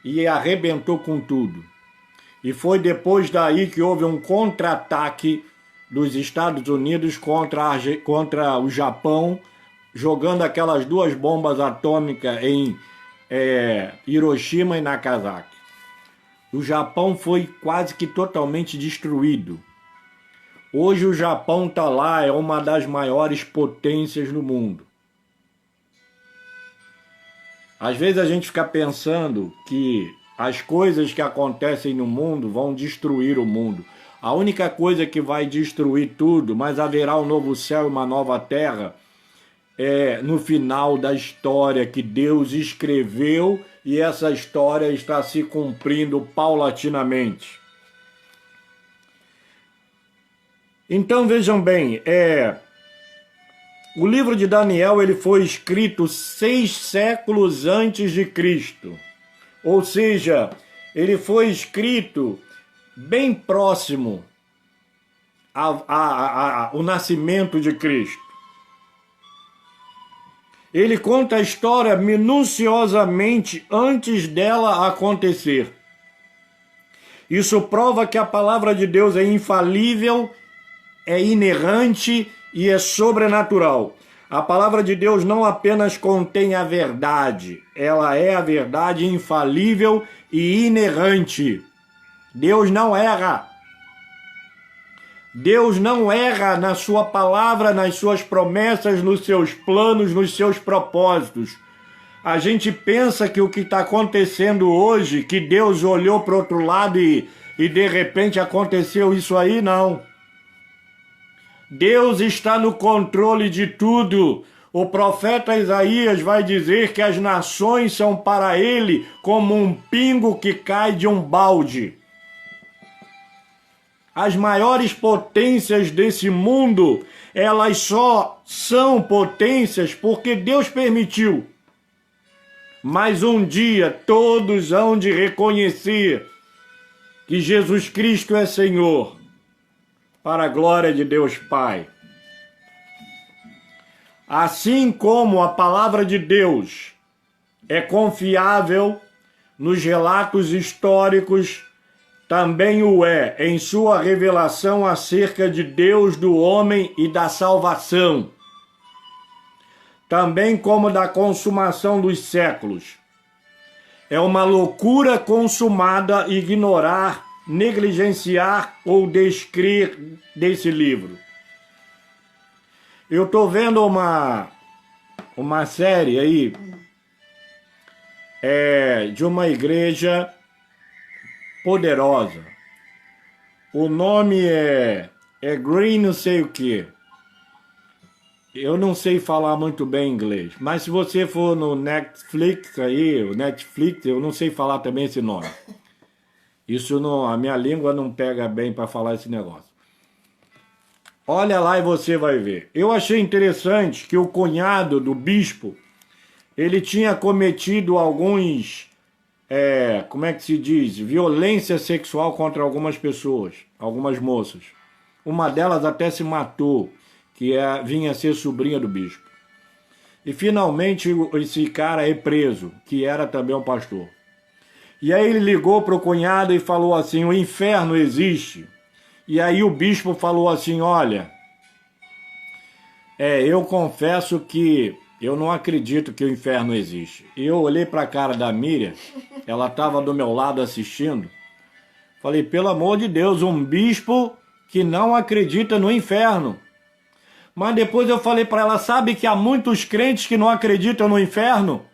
e arrebentou com tudo. E foi depois daí que houve um contra-ataque dos Estados Unidos contra o Japão, jogando aquelas 2 bombas atômicas em Hiroshima e Nagasaki. O Japão foi quase que totalmente destruído. Hoje o Japão está lá, é uma das maiores potências no mundo. Às vezes a gente fica pensando que as coisas que acontecem no mundo vão destruir o mundo. A única coisa que vai destruir tudo, mas haverá um novo céu e uma nova terra, é no final da história que Deus escreveu, e essa história está se cumprindo paulatinamente. Então vejam bem, o livro de Daniel ele foi escrito 6 séculos antes de Cristo. Ou seja, ele foi escrito bem próximo ao nascimento de Cristo. Ele conta a história minuciosamente antes dela acontecer. Isso prova que a palavra de Deus é infalível, é inerrante e é sobrenatural. A palavra de Deus não apenas contém a verdade, ela é a verdade infalível e inerrante. Deus não erra. Deus não erra na sua palavra, nas suas promessas, nos seus planos, nos seus propósitos. A gente pensa que o que está acontecendo hoje, que Deus olhou para o outro lado e de repente aconteceu isso aí, não. Deus está no controle de tudo. O profeta Isaías vai dizer que as nações são para ele como um pingo que cai de um balde. As maiores potências desse mundo, elas só são potências porque Deus permitiu. mas um dia todos hão de reconhecer que Jesus Cristo é Senhor, para a glória de Deus Pai. Assim como a palavra de Deus é confiável nos relatos históricos, também o é em sua revelação acerca de Deus, do homem e da salvação, também como da consumação dos séculos. É uma loucura consumada ignorar, negligenciar ou descrer desse livro. Eu estou vendo uma série aí de uma igreja poderosa. O nome é Green não sei o que. Eu não sei falar muito bem inglês, mas se você for no Netflix aí, o Netflix, eu não sei falar também esse nome. Isso não, a minha língua não pega bem para falar esse negócio. Olha lá e você vai ver. Eu achei interessante que o cunhado do bispo, ele tinha cometido alguns, como é que se diz? Violência sexual contra algumas pessoas, algumas moças. Uma delas até se matou, que vinha a ser sobrinha do bispo. E finalmente esse cara é preso, que era também um pastor. E aí ele ligou para o cunhado e falou assim, o inferno existe. E aí o bispo falou assim, olha, eu confesso que eu não acredito que o inferno existe. E eu olhei para a cara da Miriam, ela estava do meu lado assistindo, falei, pelo amor de Deus, um bispo que não acredita no inferno. Mas depois eu falei para ela, sabe que há muitos crentes que não acreditam no inferno?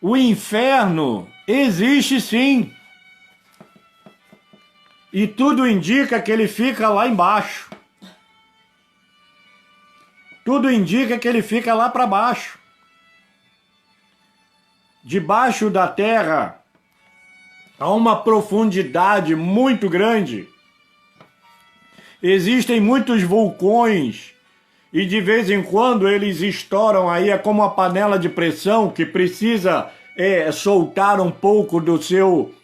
O inferno existe sim. E tudo indica que ele fica lá embaixo. Tudo indica que ele fica lá para baixo. Debaixo da terra, há uma profundidade muito grande. Existem muitos vulcões e de vez em quando eles estouram aí, é como uma panela de pressão que precisa soltar um pouco do seu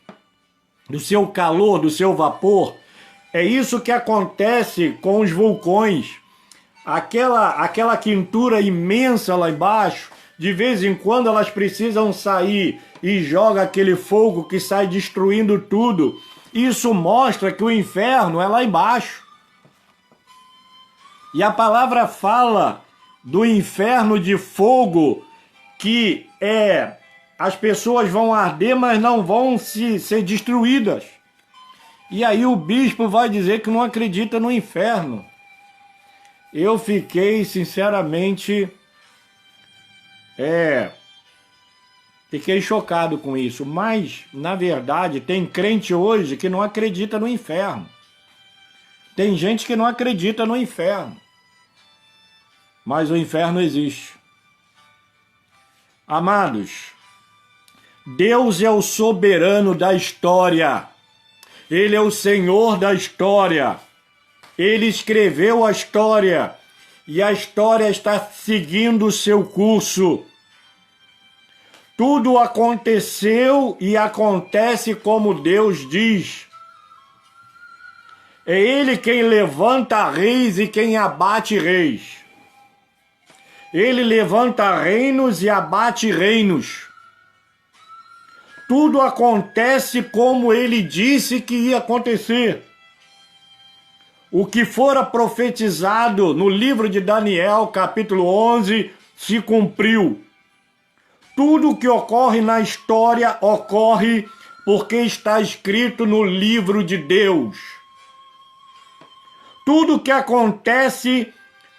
calor, do seu vapor. É isso que acontece com os vulcões. Aquela quintura imensa lá embaixo, de vez em quando elas precisam sair e joga aquele fogo que sai destruindo tudo. Isso mostra que o inferno é lá embaixo. E a palavra fala do inferno de fogo, que as pessoas vão arder, mas não vão ser destruídas. E aí o bispo vai dizer que não acredita no inferno. Eu fiquei, sinceramente, fiquei chocado com isso. Mas, na verdade, tem crente hoje que não acredita no inferno. Tem gente que não acredita no inferno. Mas o inferno existe. Amados, Deus é o soberano da história. Ele é o Senhor da história. Ele escreveu a história. E a história está seguindo o seu curso. Tudo aconteceu e acontece como Deus diz. É Ele quem levanta reis e quem abate reis. Ele levanta reinos e abate reinos. Tudo acontece como Ele disse que ia acontecer. O que fora profetizado no livro de Daniel, capítulo 11, se cumpriu. Tudo que ocorre na história ocorre porque está escrito no livro de Deus. Tudo que acontece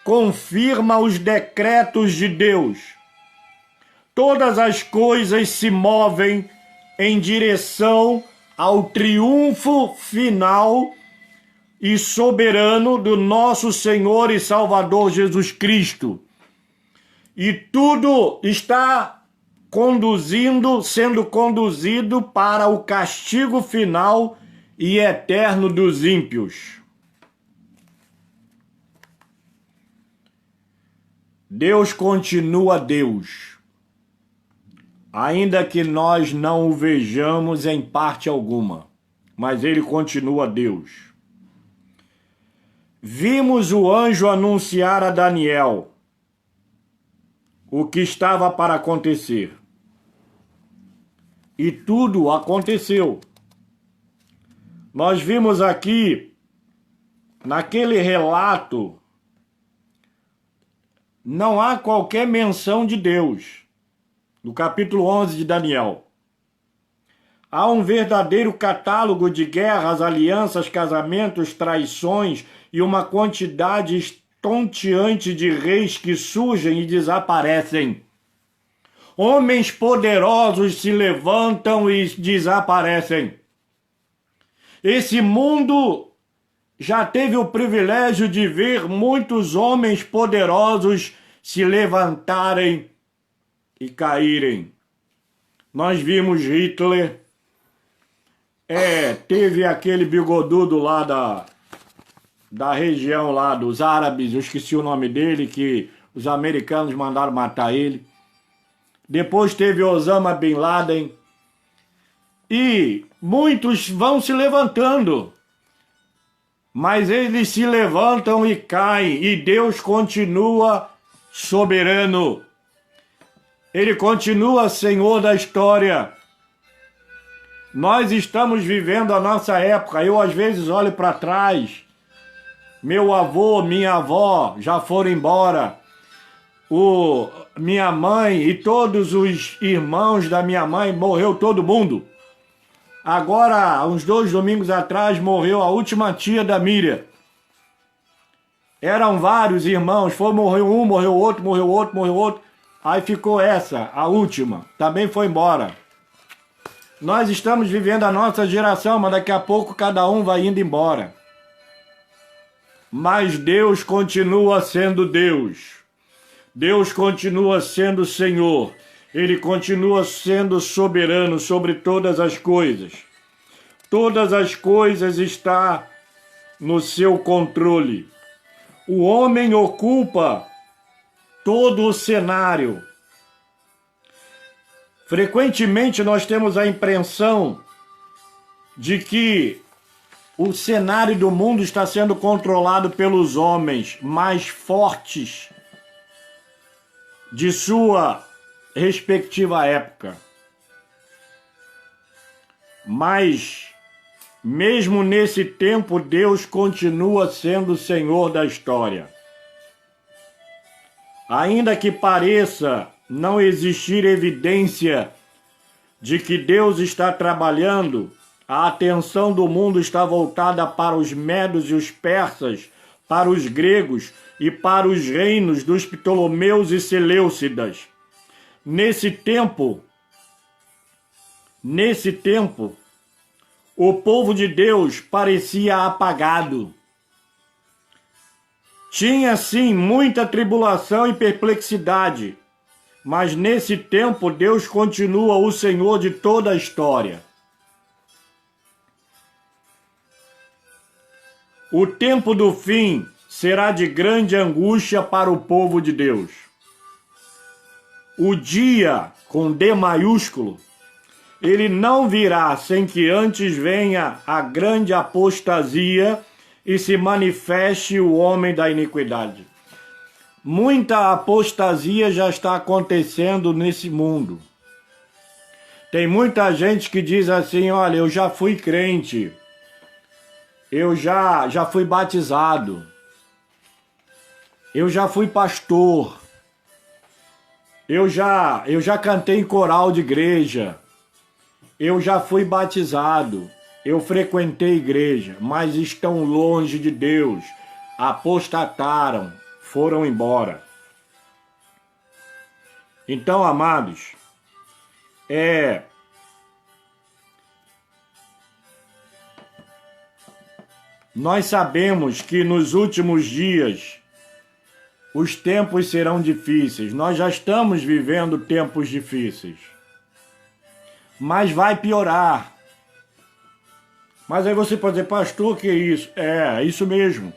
confirma os decretos de Deus. Todas as coisas se movem em direção ao triunfo final e soberano do nosso Senhor e Salvador Jesus Cristo. E tudo está sendo conduzido para o castigo final e eterno dos ímpios. Deus continua Deus, ainda que nós não o vejamos em parte alguma, mas ele continua Deus. Vimos o anjo anunciar a Daniel o que estava para acontecer. E tudo aconteceu. Nós vimos aqui, naquele relato, não há qualquer menção de Deus. No capítulo 11 de Daniel. Há um verdadeiro catálogo de guerras, alianças, casamentos, traições e uma quantidade estonteante de reis que surgem e desaparecem. Homens poderosos se levantam e desaparecem. Esse mundo já teve o privilégio de ver muitos homens poderosos se levantarem e caírem. Nós vimos Hitler, teve aquele bigodudo lá da região lá dos árabes, eu esqueci o nome dele, que os americanos mandaram matar ele. Depois teve Osama Bin Laden. E muitos vão se levantando. Mas eles se levantam e caem. E Deus continua soberano. Ele continua Senhor da história. Nós estamos vivendo a nossa época. Eu às vezes olho para trás. Meu avô, minha avó já foram embora. Minha mãe e todos os irmãos da minha mãe, morreu todo mundo. Agora, uns 2 domingos atrás, morreu a última tia da Miriam. Eram vários irmãos, morreu um, morreu outro, morreu outro, morreu outro. Aí ficou essa, a última, também foi embora. Nós estamos vivendo a nossa geração, mas daqui a pouco cada um vai indo embora. Mas Deus continua sendo Deus. Deus continua sendo Senhor. Ele continua sendo soberano sobre todas as coisas. Todas as coisas estão no seu controle. O homem ocupa todo o cenário. Frequentemente nós temos a impressão de que o cenário do mundo está sendo controlado pelos homens mais fortes de sua respectiva época. Mas, mesmo nesse tempo, Deus continua sendo o Senhor da história. Ainda que pareça não existir evidência de que Deus está trabalhando, a atenção do mundo está voltada para os medos e os persas, para os gregos e para os reinos dos Ptolomeus e Seleucidas. Nesse tempo, o povo de Deus parecia apagado. Tinha sim muita tribulação e perplexidade, mas nesse tempo Deus continua o Senhor de toda a história. O tempo do fim será de grande angústia para o povo de Deus. O dia, com D maiúsculo, ele não virá sem que antes venha a grande apostasia e se manifeste o homem da iniquidade. Muita apostasia já está acontecendo nesse mundo. Tem muita gente que diz assim, olha, eu já fui crente, eu já fui batizado, eu já fui pastor, eu já cantei em coral de igreja, eu já fui batizado, eu frequentei igreja, mas estão longe de Deus, apostataram, foram embora. Então, amados, nós sabemos que nos últimos dias os tempos serão difíceis. Nós já estamos vivendo tempos difíceis. Mas vai piorar. Mas aí você pode dizer, pastor, que é isso? É isso mesmo.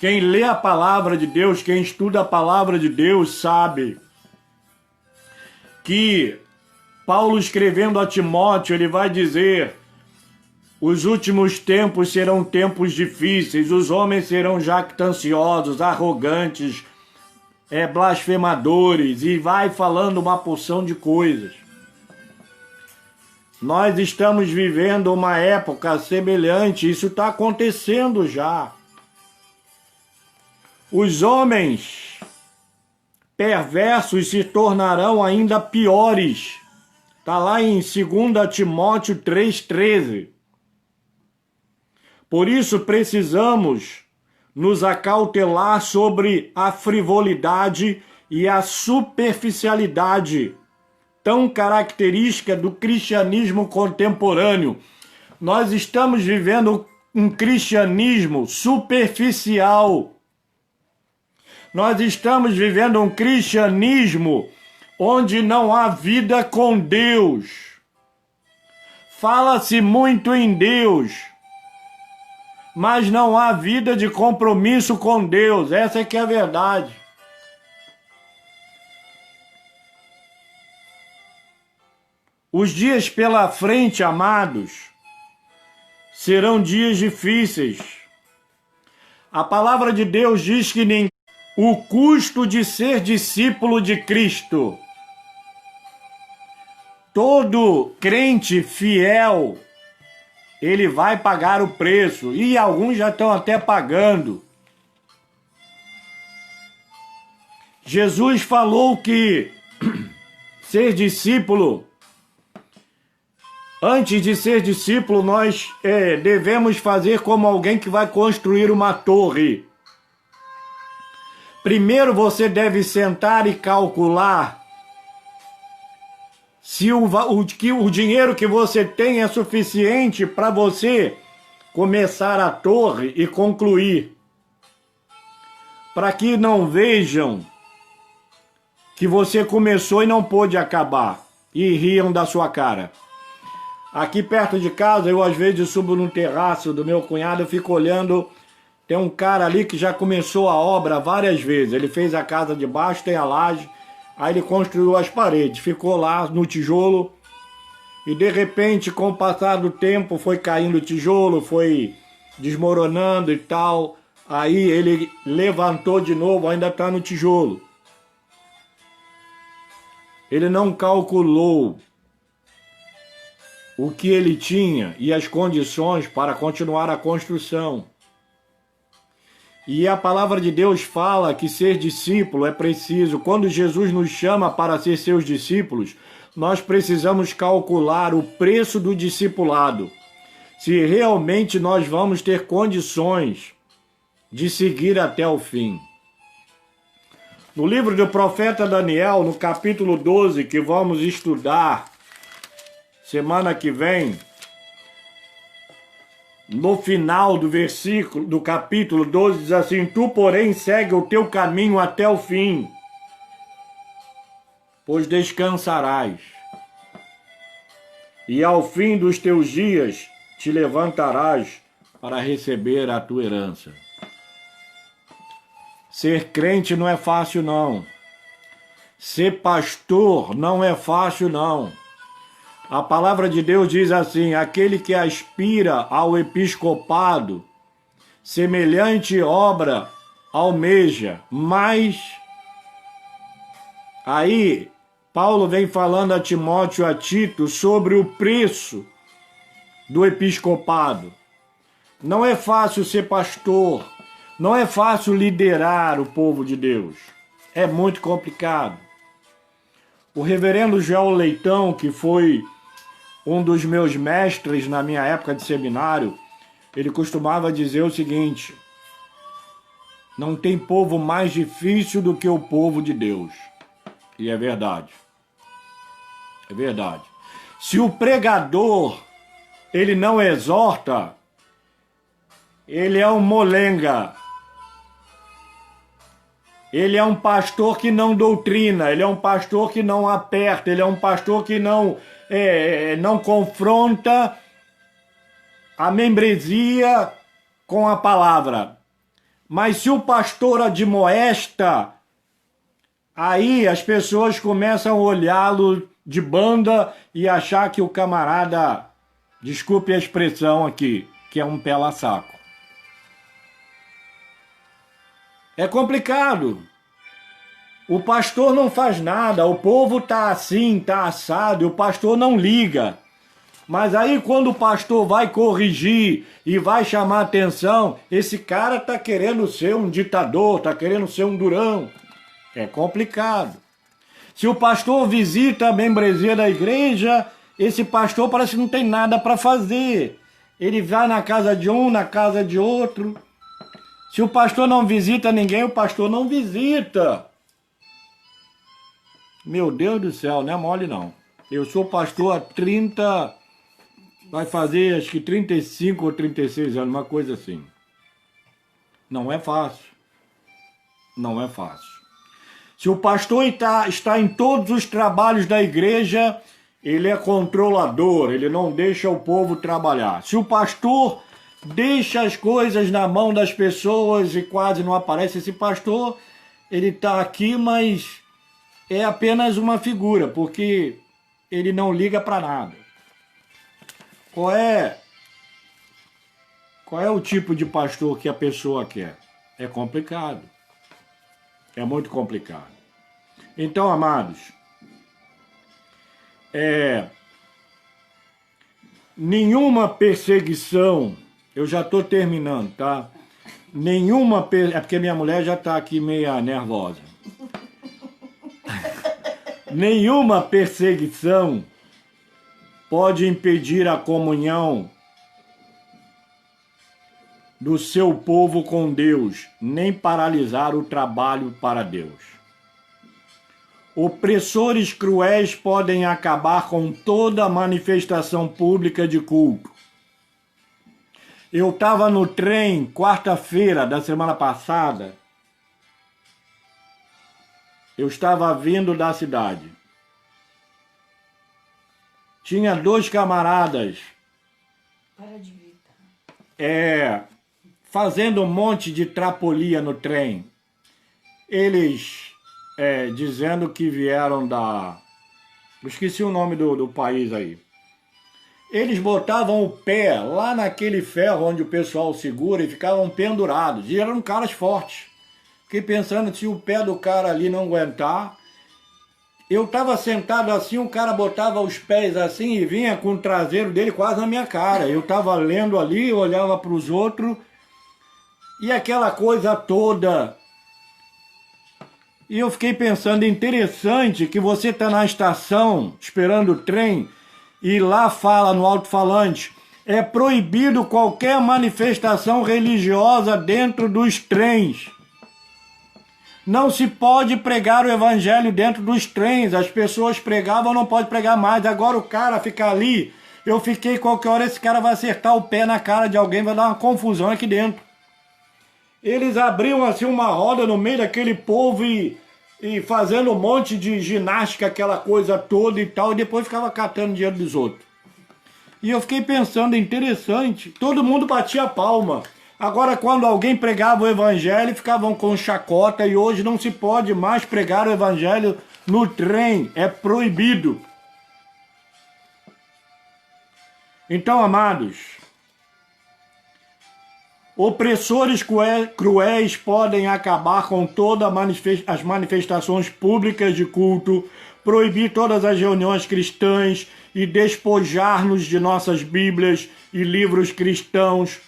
Quem lê a palavra de Deus, quem estuda a palavra de Deus, sabe que Paulo, escrevendo a Timóteo, ele vai dizer: os últimos tempos serão tempos difíceis, os homens serão jactanciosos, arrogantes, blasfemadores, e vai falando uma porção de coisas. Nós estamos vivendo uma época semelhante, isso está acontecendo já. Os homens perversos se tornarão ainda piores. Está lá em 2 Timóteo 3,13. Por isso precisamos nos acautelar sobre a frivolidade e a superficialidade tão característica do cristianismo contemporâneo. Nós estamos vivendo um cristianismo superficial. Nós estamos vivendo um cristianismo onde não há vida com Deus. Fala-se muito em Deus, mas não há vida de compromisso com Deus. Essa é que é a verdade. Os dias pela frente, amados, serão dias difíceis. A palavra de Deus diz que nem o custo de ser discípulo de Cristo. Todo crente fiel, ele vai pagar o preço, e alguns já estão até pagando. Jesus falou que ser discípulo, antes de ser discípulo, nós devemos fazer como alguém que vai construir uma torre. Primeiro você deve sentar e calcular se o dinheiro que você tem é suficiente para você começar a torre e concluir. Para que não vejam que você começou e não pôde acabar e riam da sua cara. Aqui perto de casa, eu às vezes subo no terraço do meu cunhado, eu fico olhando. Tem um cara ali que já começou a obra várias vezes. Ele fez a casa de baixo, tem a laje, aí ele construiu as paredes, ficou lá no tijolo, e de repente, com o passar do tempo, foi caindo o tijolo, foi desmoronando e tal. Aí ele levantou de novo, ainda está no tijolo. Ele não calculou o que ele tinha e as condições para continuar a construção. E a palavra de Deus fala que ser discípulo é preciso. Quando Jesus nos chama para ser seus discípulos, nós precisamos calcular o preço do discipulado. Se realmente nós vamos ter condições de seguir até o fim. No livro do profeta Daniel, no capítulo 12, que vamos estudar semana que vem, no final do versículo, do capítulo 12, diz assim: tu, porém, segue o teu caminho até o fim, pois descansarás, e ao fim dos teus dias te levantarás para receber a tua herança. Ser crente não é fácil, não. Ser pastor não é fácil, não. A palavra de Deus diz assim: aquele que aspira ao episcopado, semelhante obra almeja. Mas aí Paulo vem falando a Timóteo, a Tito, sobre o preço do episcopado. Não é fácil ser pastor, não é fácil liderar o povo de Deus. É muito complicado. O reverendo Joel Leitão, que foi um dos meus mestres na minha época de seminário, ele costumava dizer o seguinte: não tem povo mais difícil do que o povo de Deus. E é verdade. É verdade. Se o pregador, ele não exorta, ele é um molenga. Ele é um pastor que não doutrina, ele é um pastor que não aperta, ele é um pastor que não confronta a membresia com a palavra. Mas se o pastor admoesta, aí as pessoas começam a olhá-lo de banda e achar que o camarada, desculpe a expressão aqui, que é um pela-saco. É complicado. O pastor não faz nada, o povo tá assim, tá assado, e o pastor não liga. Mas aí quando o pastor vai corrigir e vai chamar atenção, esse cara tá querendo ser um ditador, tá querendo ser um durão. É complicado. Se o pastor visita a membresia da igreja, esse pastor parece que não tem nada para fazer. Ele vai na casa de um, na casa de outro. Se o pastor não visita ninguém, o pastor não visita. Meu Deus do céu, não é mole não. Eu sou pastor há 30, vai fazer acho que 35 ou 36 anos, uma coisa assim. Não é fácil. Não é fácil. Se o pastor está em todos os trabalhos da igreja, ele é controlador, ele não deixa o povo trabalhar. Se o pastor deixa as coisas na mão das pessoas e quase não aparece, esse pastor, ele está aqui, mas é apenas uma figura, porque ele não liga para nada. Qual é o tipo de pastor que a pessoa quer? É complicado. É muito complicado. Então, amados, nenhuma perseguição, eu já estou terminando, tá? É porque minha mulher já está aqui meia nervosa. Nenhuma perseguição pode impedir a comunhão do seu povo com Deus, nem paralisar o trabalho para Deus. Opressores cruéis podem acabar com toda manifestação pública de culto. Eu estava no trem quarta-feira da semana passada. Eu estava vindo da cidade. Tinha 2 camaradas. Para de gritar. Fazendo um monte de trapolia no trem. Eles dizendo que vieram da... Eu esqueci o nome do país aí. Eles botavam o pé lá naquele ferro onde o pessoal segura e ficavam pendurados. E eram caras fortes. Fiquei pensando se o pé do cara ali não aguentar. Eu estava sentado assim, o cara botava os pés assim e vinha com o traseiro dele quase na minha cara. Eu estava lendo ali, olhava para os outros. E aquela coisa toda. E eu fiquei pensando, interessante que você está na estação, esperando o trem, e lá fala no alto-falante, é proibido qualquer manifestação religiosa dentro dos trens. Não se pode pregar o evangelho dentro dos trens. As pessoas pregavam, não pode pregar mais. Agora o cara fica ali. Eu fiquei, qualquer hora esse cara vai acertar o pé na cara de alguém, vai dar uma confusão aqui dentro. Eles abriam assim uma roda no meio daquele povo e fazendo um monte de ginástica, aquela coisa toda e tal, e depois ficava catando dinheiro dos outros. E eu fiquei pensando, interessante, todo mundo batia palma. Agora, quando alguém pregava o evangelho, ficavam com chacota, e hoje não se pode mais pregar o evangelho no trem, é proibido. Então, amados, opressores cruéis podem acabar com todas as manifestações públicas de culto, proibir todas as reuniões cristãs e despojar-nos de nossas Bíblias e livros cristãos.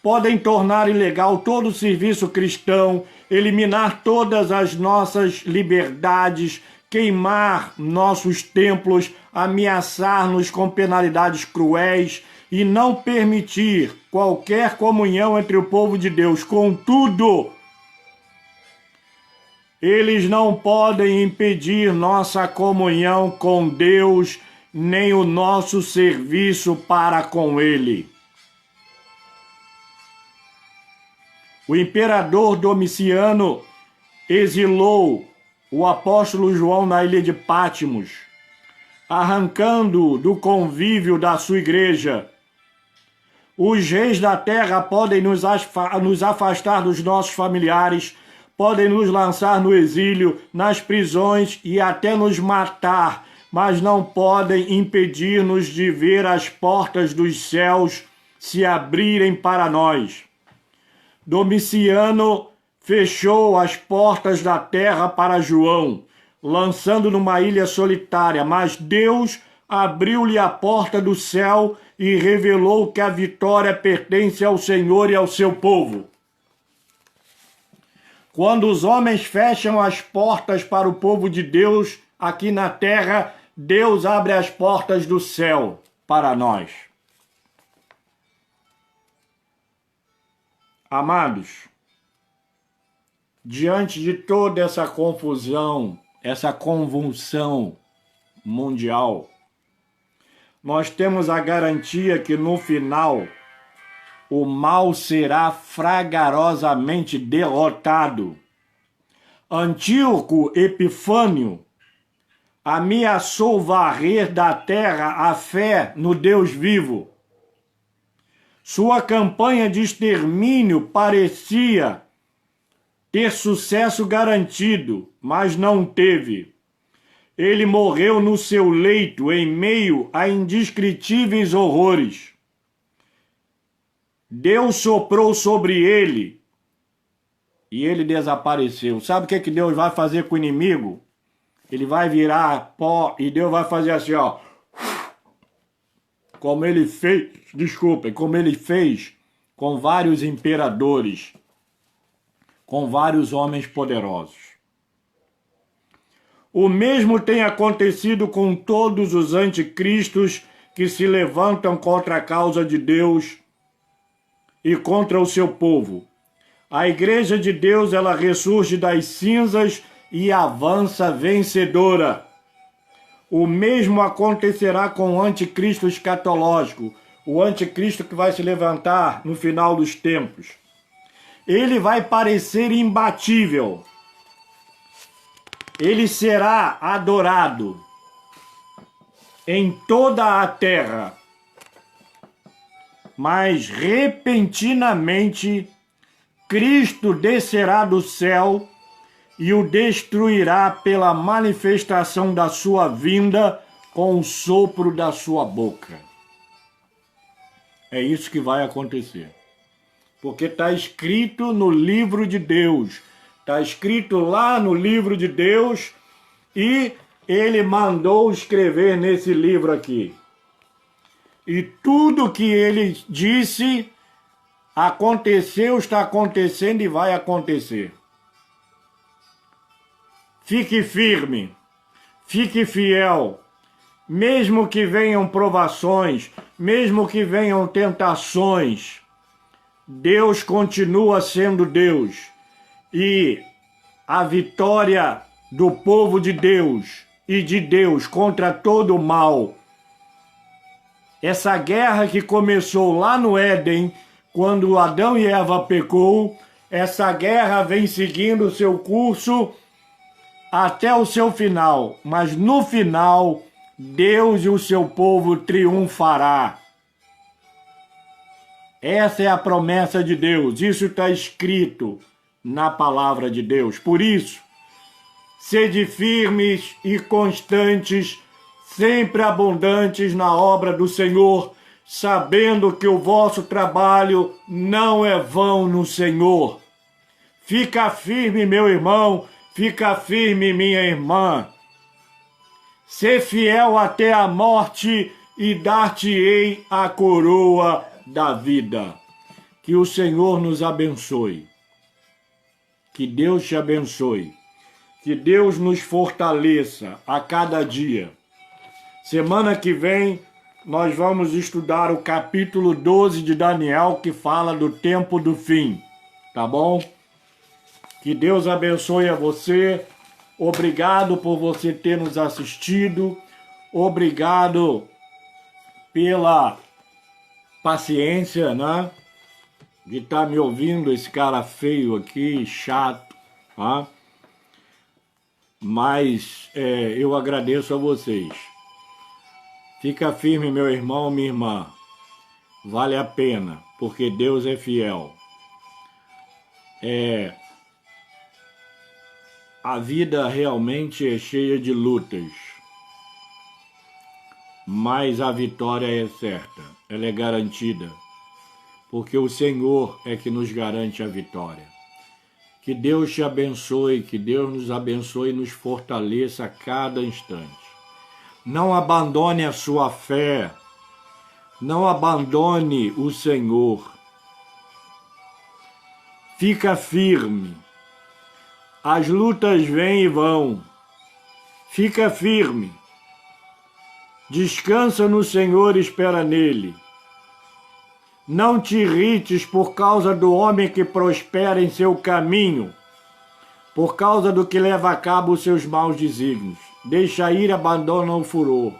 Podem tornar ilegal todo o serviço cristão, eliminar todas as nossas liberdades, queimar nossos templos, ameaçar-nos com penalidades cruéis e não permitir qualquer comunhão entre o povo de Deus. Contudo, eles não podem impedir nossa comunhão com Deus, nem o nosso serviço para com Ele. O imperador Domiciano exilou o apóstolo João na ilha de Patmos, arrancando-o do convívio da sua igreja. Os reis da terra podem nos afastar dos nossos familiares, podem nos lançar no exílio, nas prisões e até nos matar, mas não podem impedir-nos de ver as portas dos céus se abrirem para nós. Domiciano fechou as portas da terra para João, lançando numa ilha solitária, mas Deus abriu-lhe a porta do céu e revelou que a vitória pertence ao Senhor e ao seu povo. Quando os homens fecham as portas para o povo de Deus aqui na terra, Deus abre as portas do céu para nós. Amados, diante de toda essa confusão, essa convulsão mundial, nós temos a garantia que no final o mal será fragorosamente derrotado. Antíoco Epifânio ameaçou varrer da terra a fé no Deus vivo. Sua campanha de extermínio parecia ter sucesso garantido, mas não teve. Ele morreu no seu leito em meio a indescritíveis horrores. Deus soprou sobre ele e ele desapareceu. Sabe o que Deus vai fazer com o inimigo? Ele vai virar pó e Deus vai fazer assim, ó. Como ele fez com vários imperadores, com vários homens poderosos. O mesmo tem acontecido com todos os anticristos que se levantam contra a causa de Deus e contra o seu povo. A igreja de Deus, ela ressurge das cinzas e avança vencedora. O mesmo acontecerá com o anticristo escatológico, o anticristo que vai se levantar no final dos tempos. Ele vai parecer imbatível. Ele será adorado em toda a terra. Mas repentinamente Cristo descerá do céu e o destruirá pela manifestação da sua vinda com o sopro da sua boca. É isso que vai acontecer. Porque está escrito no livro de Deus. Está escrito lá no livro de Deus e ele mandou escrever nesse livro aqui. E tudo que ele disse aconteceu, está acontecendo e vai acontecer. Fique firme, fique fiel, mesmo que venham provações, mesmo que venham tentações, Deus continua sendo Deus. E a vitória do povo de Deus e de Deus contra todo o mal, essa guerra que começou lá no Éden, quando Adão e Eva pecou, essa guerra vem seguindo o seu curso até o seu final, mas no final, Deus e o seu povo triunfará. Essa é a promessa de Deus, isso está escrito na palavra de Deus. Por isso, sede firmes e constantes, sempre abundantes na obra do Senhor, sabendo que o vosso trabalho não é vão no Senhor. Fica firme, meu irmão, fica firme, minha irmã. Sê fiel até a morte e dar-te-ei a coroa da vida. Que o Senhor nos abençoe. Que Deus te abençoe. Que Deus nos fortaleça a cada dia. Semana que vem, nós vamos estudar o capítulo 12 de Daniel, que fala do tempo do fim. Tá bom? Que Deus abençoe a você. Obrigado por você ter nos assistido. Obrigado pela paciência, né? De estar me ouvindo, esse cara feio aqui, chato, tá? Mas eu agradeço a vocês. Fica firme, meu irmão, minha irmã. vale a pena, porque Deus é fiel. A vida realmente é cheia de lutas, mas a vitória é certa, ela é garantida, porque o Senhor é que nos garante a vitória. Que Deus te abençoe, que Deus nos abençoe e nos fortaleça a cada instante. Não abandone a sua fé, não abandone o Senhor. Fica firme. As lutas vêm e vão. Fica firme. Descansa no Senhor e espera nele. Não te irrites por causa do homem que prospera em seu caminho, por causa do que leva a cabo os seus maus desígnios. Deixa ir, abandona o furor.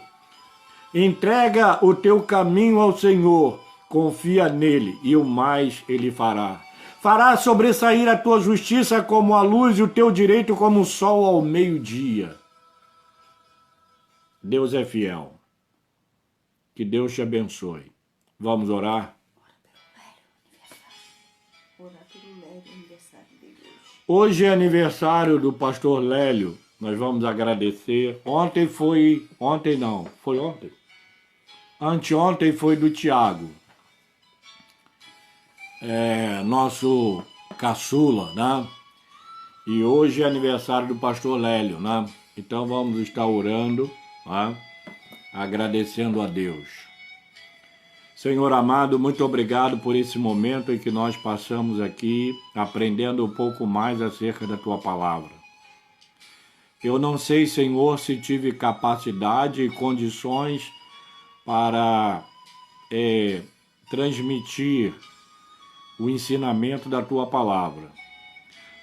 Entrega o teu caminho ao Senhor, confia nele e o mais ele fará. Fará sobressair a tua justiça como a luz e o teu direito como o sol ao meio-dia. Deus é fiel. Que Deus te abençoe. Vamos orar? Hoje é aniversário do pastor Lélio. Nós vamos agradecer. Anteontem foi do Tiago. Nosso caçula, né? E hoje é aniversário do pastor Lélio, né? Então vamos estar orando, né? Agradecendo a Deus. Senhor amado, muito obrigado por esse momento em que nós passamos aqui, aprendendo um pouco mais acerca da Tua palavra. Eu não sei, Senhor, se tive capacidade e condições para transmitir o ensinamento da Tua palavra.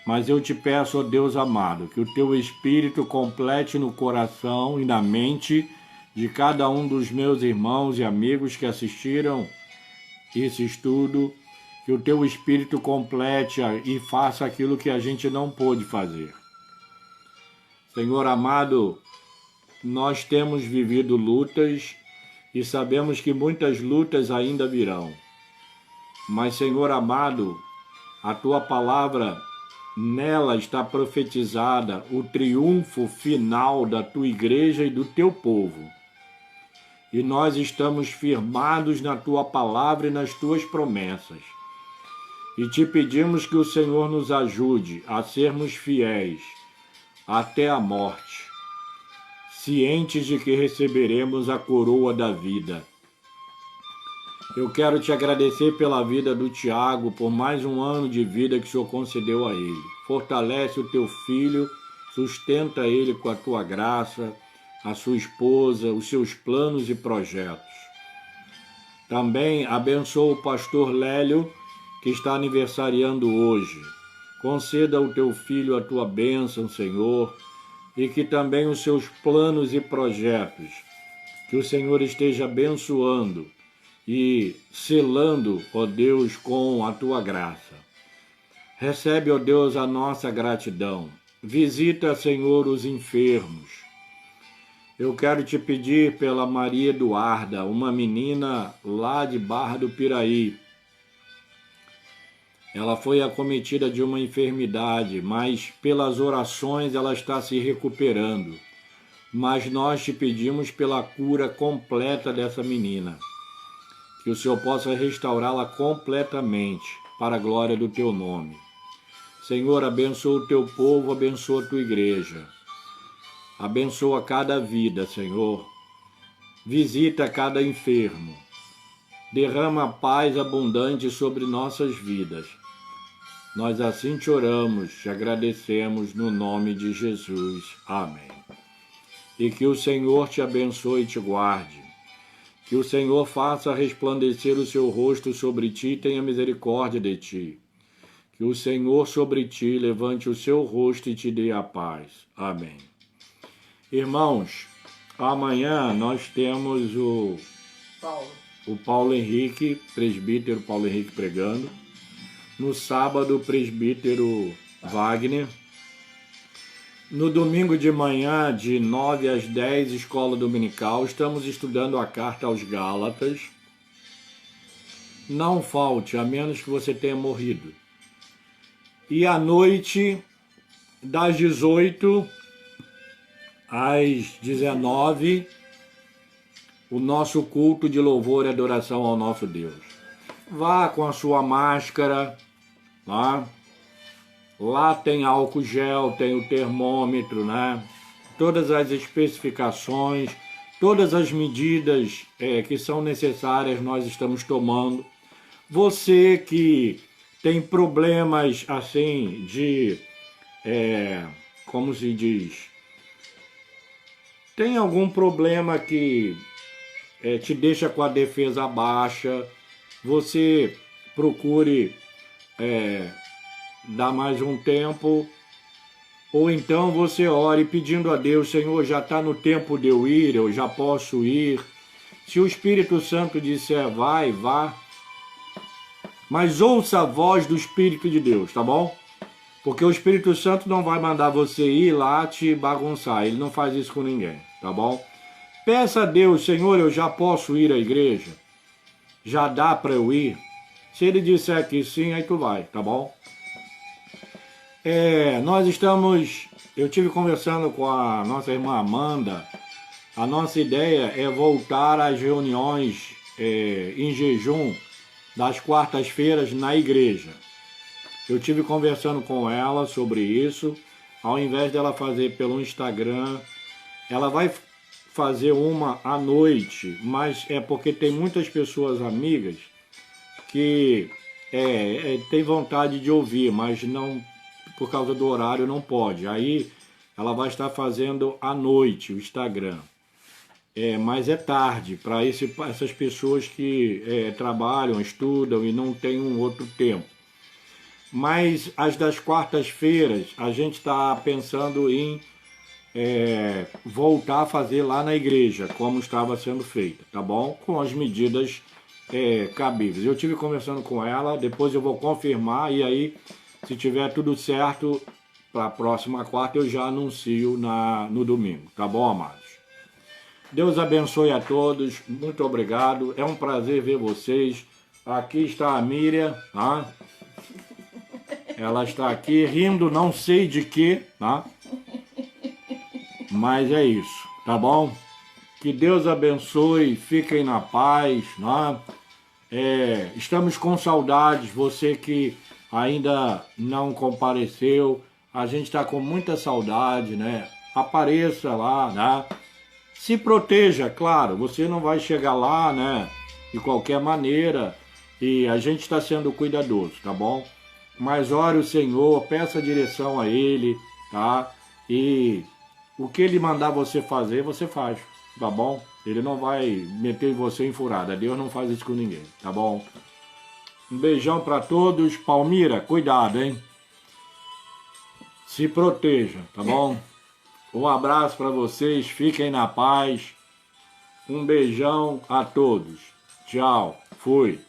Mas eu te peço, ó Deus amado, que o Teu Espírito complete no coração e na mente de cada um dos meus irmãos e amigos que assistiram esse estudo, que o Teu Espírito complete e faça aquilo que a gente não pôde fazer. Senhor amado, nós temos vivido lutas e sabemos que muitas lutas ainda virão. Mas, Senhor amado, a Tua palavra, nela está profetizada o triunfo final da Tua igreja e do Teu povo. E nós estamos firmados na Tua palavra e nas Tuas promessas. E te pedimos que o Senhor nos ajude a sermos fiéis até a morte, cientes de que receberemos a coroa da vida. Eu quero te agradecer pela vida do Tiago, por mais um ano de vida que o Senhor concedeu a ele. Fortalece o Teu filho, sustenta ele com a Tua graça, a sua esposa, os seus planos e projetos. Também abençoa o pastor Lélio, que está aniversariando hoje. Conceda ao Teu filho a Tua bênção, Senhor, e que também os seus planos e projetos, que o Senhor esteja abençoando e selando, ó Deus, com a Tua graça. Recebe, ó Deus, a nossa gratidão. Visita, Senhor, os enfermos. Eu quero te pedir pela Maria Eduarda, uma menina lá de Barra do Piraí. Ela foi acometida de uma enfermidade, mas pelas orações ela está se recuperando. Mas nós te pedimos pela cura completa dessa menina. Que o Senhor possa restaurá-la completamente, para a glória do Teu nome. Senhor, abençoa o Teu povo, abençoa a Tua igreja. Abençoa cada vida, Senhor. Visita cada enfermo. Derrama paz abundante sobre nossas vidas. Nós assim te oramos, te agradecemos no nome de Jesus. Amém. E que o Senhor te abençoe e te guarde. Que o Senhor faça resplandecer o seu rosto sobre ti e tenha misericórdia de ti. Que o Senhor sobre ti levante o seu rosto e te dê a paz. Amém. Irmãos, amanhã nós temos o Paulo Henrique, presbítero Paulo Henrique pregando. No sábado, o presbítero Wagner. No domingo de manhã, de 9 às 10, escola dominical, estamos estudando a carta aos Gálatas. não falte, a menos que você tenha morrido. E à noite, das 18 às 19, o nosso culto de louvor e adoração ao nosso Deus. Vá com a sua máscara, tá? Lá tem álcool gel, tem o termômetro, né? Todas as especificações, todas as medidas que são necessárias nós estamos tomando. Você que tem problemas assim de, como se diz, tem algum problema que te deixa com a defesa baixa, você procure dar mais um tempo, ou então você ore pedindo a Deus, Senhor, já está no tempo de eu ir, eu já posso ir. Se o Espírito Santo disser vai, vá. Mas ouça a voz do Espírito de Deus, tá bom? Porque o Espírito Santo não vai mandar você ir lá te bagunçar, ele não faz isso com ninguém, tá bom? Peça a Deus, Senhor, eu já posso ir à igreja? Já dá para eu ir? Se ele disser que sim, aí tu vai, tá bom? Eu tive conversando com a nossa irmã Amanda, a nossa ideia é voltar às reuniões em jejum das quartas-feiras na igreja. Eu tive conversando com ela sobre isso, ao invés dela fazer pelo Instagram, ela vai fazer uma à noite, mas é porque tem muitas pessoas amigas que tem vontade de ouvir, mas não, por causa do horário não pode. Aí ela vai estar fazendo à noite o Instagram. Mas é tarde para essas pessoas que trabalham, estudam e não tem um outro tempo. Mas as das quartas-feiras a gente está pensando em voltar a fazer lá na igreja, como estava sendo feita, tá bom? Com as medidas cabíveis. Eu tive conversando com ela, depois eu vou confirmar e aí, se tiver tudo certo, para a próxima quarta eu já anuncio no domingo, tá bom, amados? Deus abençoe a todos, muito obrigado, é um prazer ver vocês. Aqui está a Miriam, tá? Ela está aqui rindo, não sei de quê, tá? Mas é isso, tá bom? Que Deus abençoe, fiquem na paz, né? Estamos com saudades, você que ainda não compareceu, a gente está com muita saudade, né? Apareça lá, né? Se proteja, claro, você não vai chegar lá, né? De qualquer maneira, e a gente está sendo cuidadoso, tá bom? Mas ore o Senhor, peça direção a Ele, tá? E o que Ele mandar você fazer, você faz, tá bom? Ele não vai meter você em furada, Deus não faz isso com ninguém, tá bom? Um beijão para todos, Palmira, cuidado, hein? Se proteja, tá bom? Um abraço para vocês, fiquem na paz. Um beijão a todos. Tchau, fui.